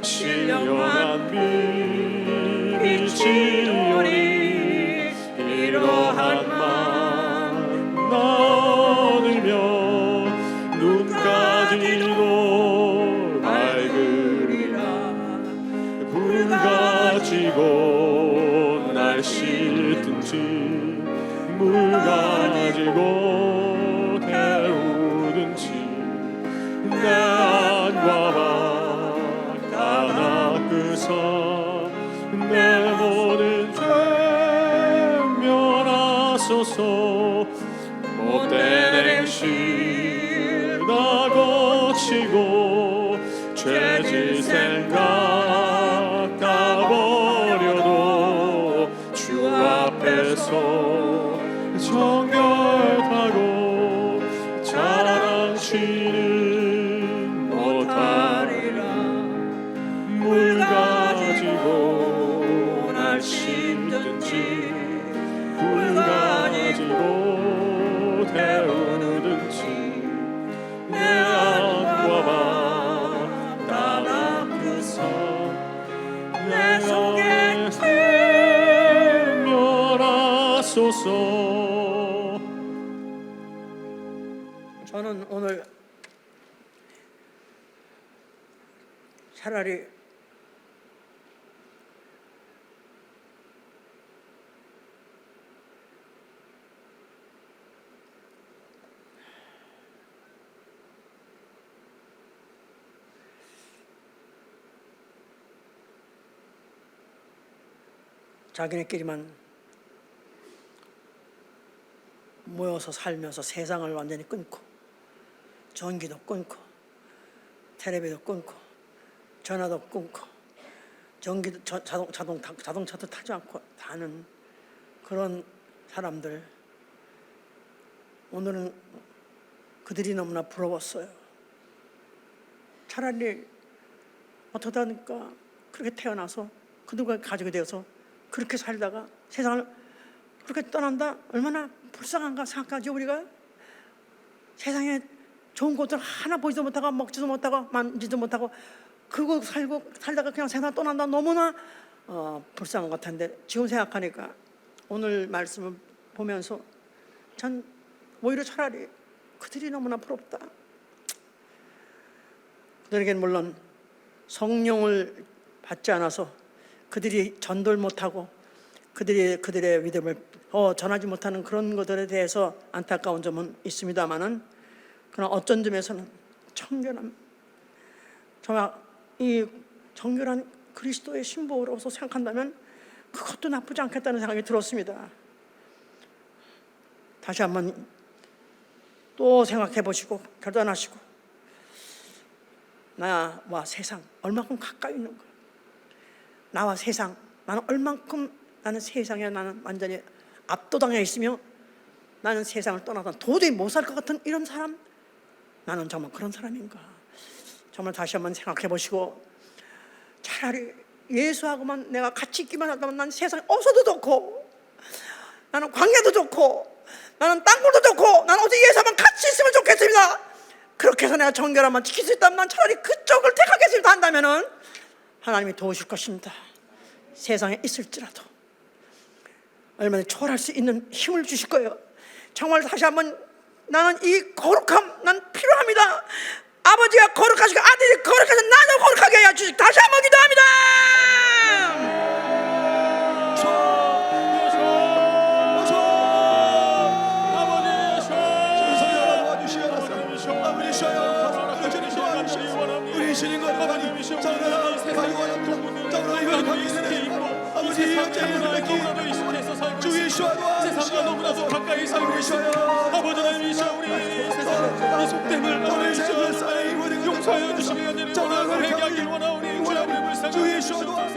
신령한 빛이 오리. 이러한 마음 나누며 눈까지도 밝으리라. 불 가지고 날 씻든지 물 가지고 태우든지 내 안과 방 닫아그사 내 모든 죄 멸하소서. 못된 행실 다 고치고 죄짓 생각 다 버려도 주 앞에서 정결하고 자랑치는 못하리라. 물 가지고 날 씻든지 물 가지고 태우든지 내 안과 방 닫아그사 내 속에 죄 멸하소서. 저는 오늘 차라리 자기네끼리만 모여서 살면서 세상을 완전히 끊고 전기도 끊고 텔레비도 끊고 전화도 끊고 전기도 자동차도 타지 않고 다는 그런 사람들, 오늘은 그들이 너무나 부러웠어요. 차라리 어쩌다 보니까 그렇게 태어나서 그들과 가족이 되어서 그렇게 살다가 세상을 그렇게 떠난다, 얼마나 불쌍한가 생각하지. 우리가 세상에 좋은 것들 하나 보지도 못하고 먹지도 못하고 만지도 못하고 그거 살다가 그냥 세상 떠난다, 너무나 불쌍한 것 같은데 지금 생각하니까 오늘 말씀을 보면서 전 오히려 차라리 그들이 너무나 부럽다. 그들에게는 물론 성령을 받지 않아서 그들이 전도를 못하고 그들의 믿음을 전하지 못하는 그런 것들에 대해서 안타까운 점은 있습니다만은, 그러나 어쩐 점에서는 정결한, 정말 이 정결한 그리스도의 신부로서 생각한다면 그것도 나쁘지 않겠다는 생각이 들었습니다. 다시 한번 또 생각해 보시고 결단하시고, 나와 세상 얼마큼 가까이 있는가, 나와 세상, 나는 얼만큼, 나는 세상에 나는 완전히 압도당해 있으며 나는 세상을 떠나서 도저히 못 살 것 같은 이런 사람, 나는 정말 그런 사람인가. 정말 다시 한번 생각해 보시고, 차라리 예수하고만 내가 같이 있기만 한다면 난 세상에 어서도 좋고, 나는 광야도 좋고, 나는 땅굴도 좋고, 나는 어디 예수하면 같이 있으면 좋겠습니다. 그렇게 해서 내가 정결함만 지킬 수 있다면 난 차라리 그쪽을 택하겠습니다 한다면은 하나님이 도우실 것입니다. 세상에 있을지라도 얼마나 초월할 수 있는 힘을 주실 거예요. 정말 다시 한번 나는 이 거룩함, 난 필요합니다. 아버지가 거룩하시고 아들이 거룩하셔서 나도 거룩하게 하여 주시고, 다시 한번 기도합니다. 우리 주님 거룩하니 정말 세상이 원합니다. 정말 이걸 감사드립니다. 아버지 주 예수와 세상과 너무나도 가까이 살고 계시는 아버지 하나님, 이시여 우리 세상의 속됨을 용서하여 주시며 회개하길 원하오니 주 아버지 불쌍히 주 예수와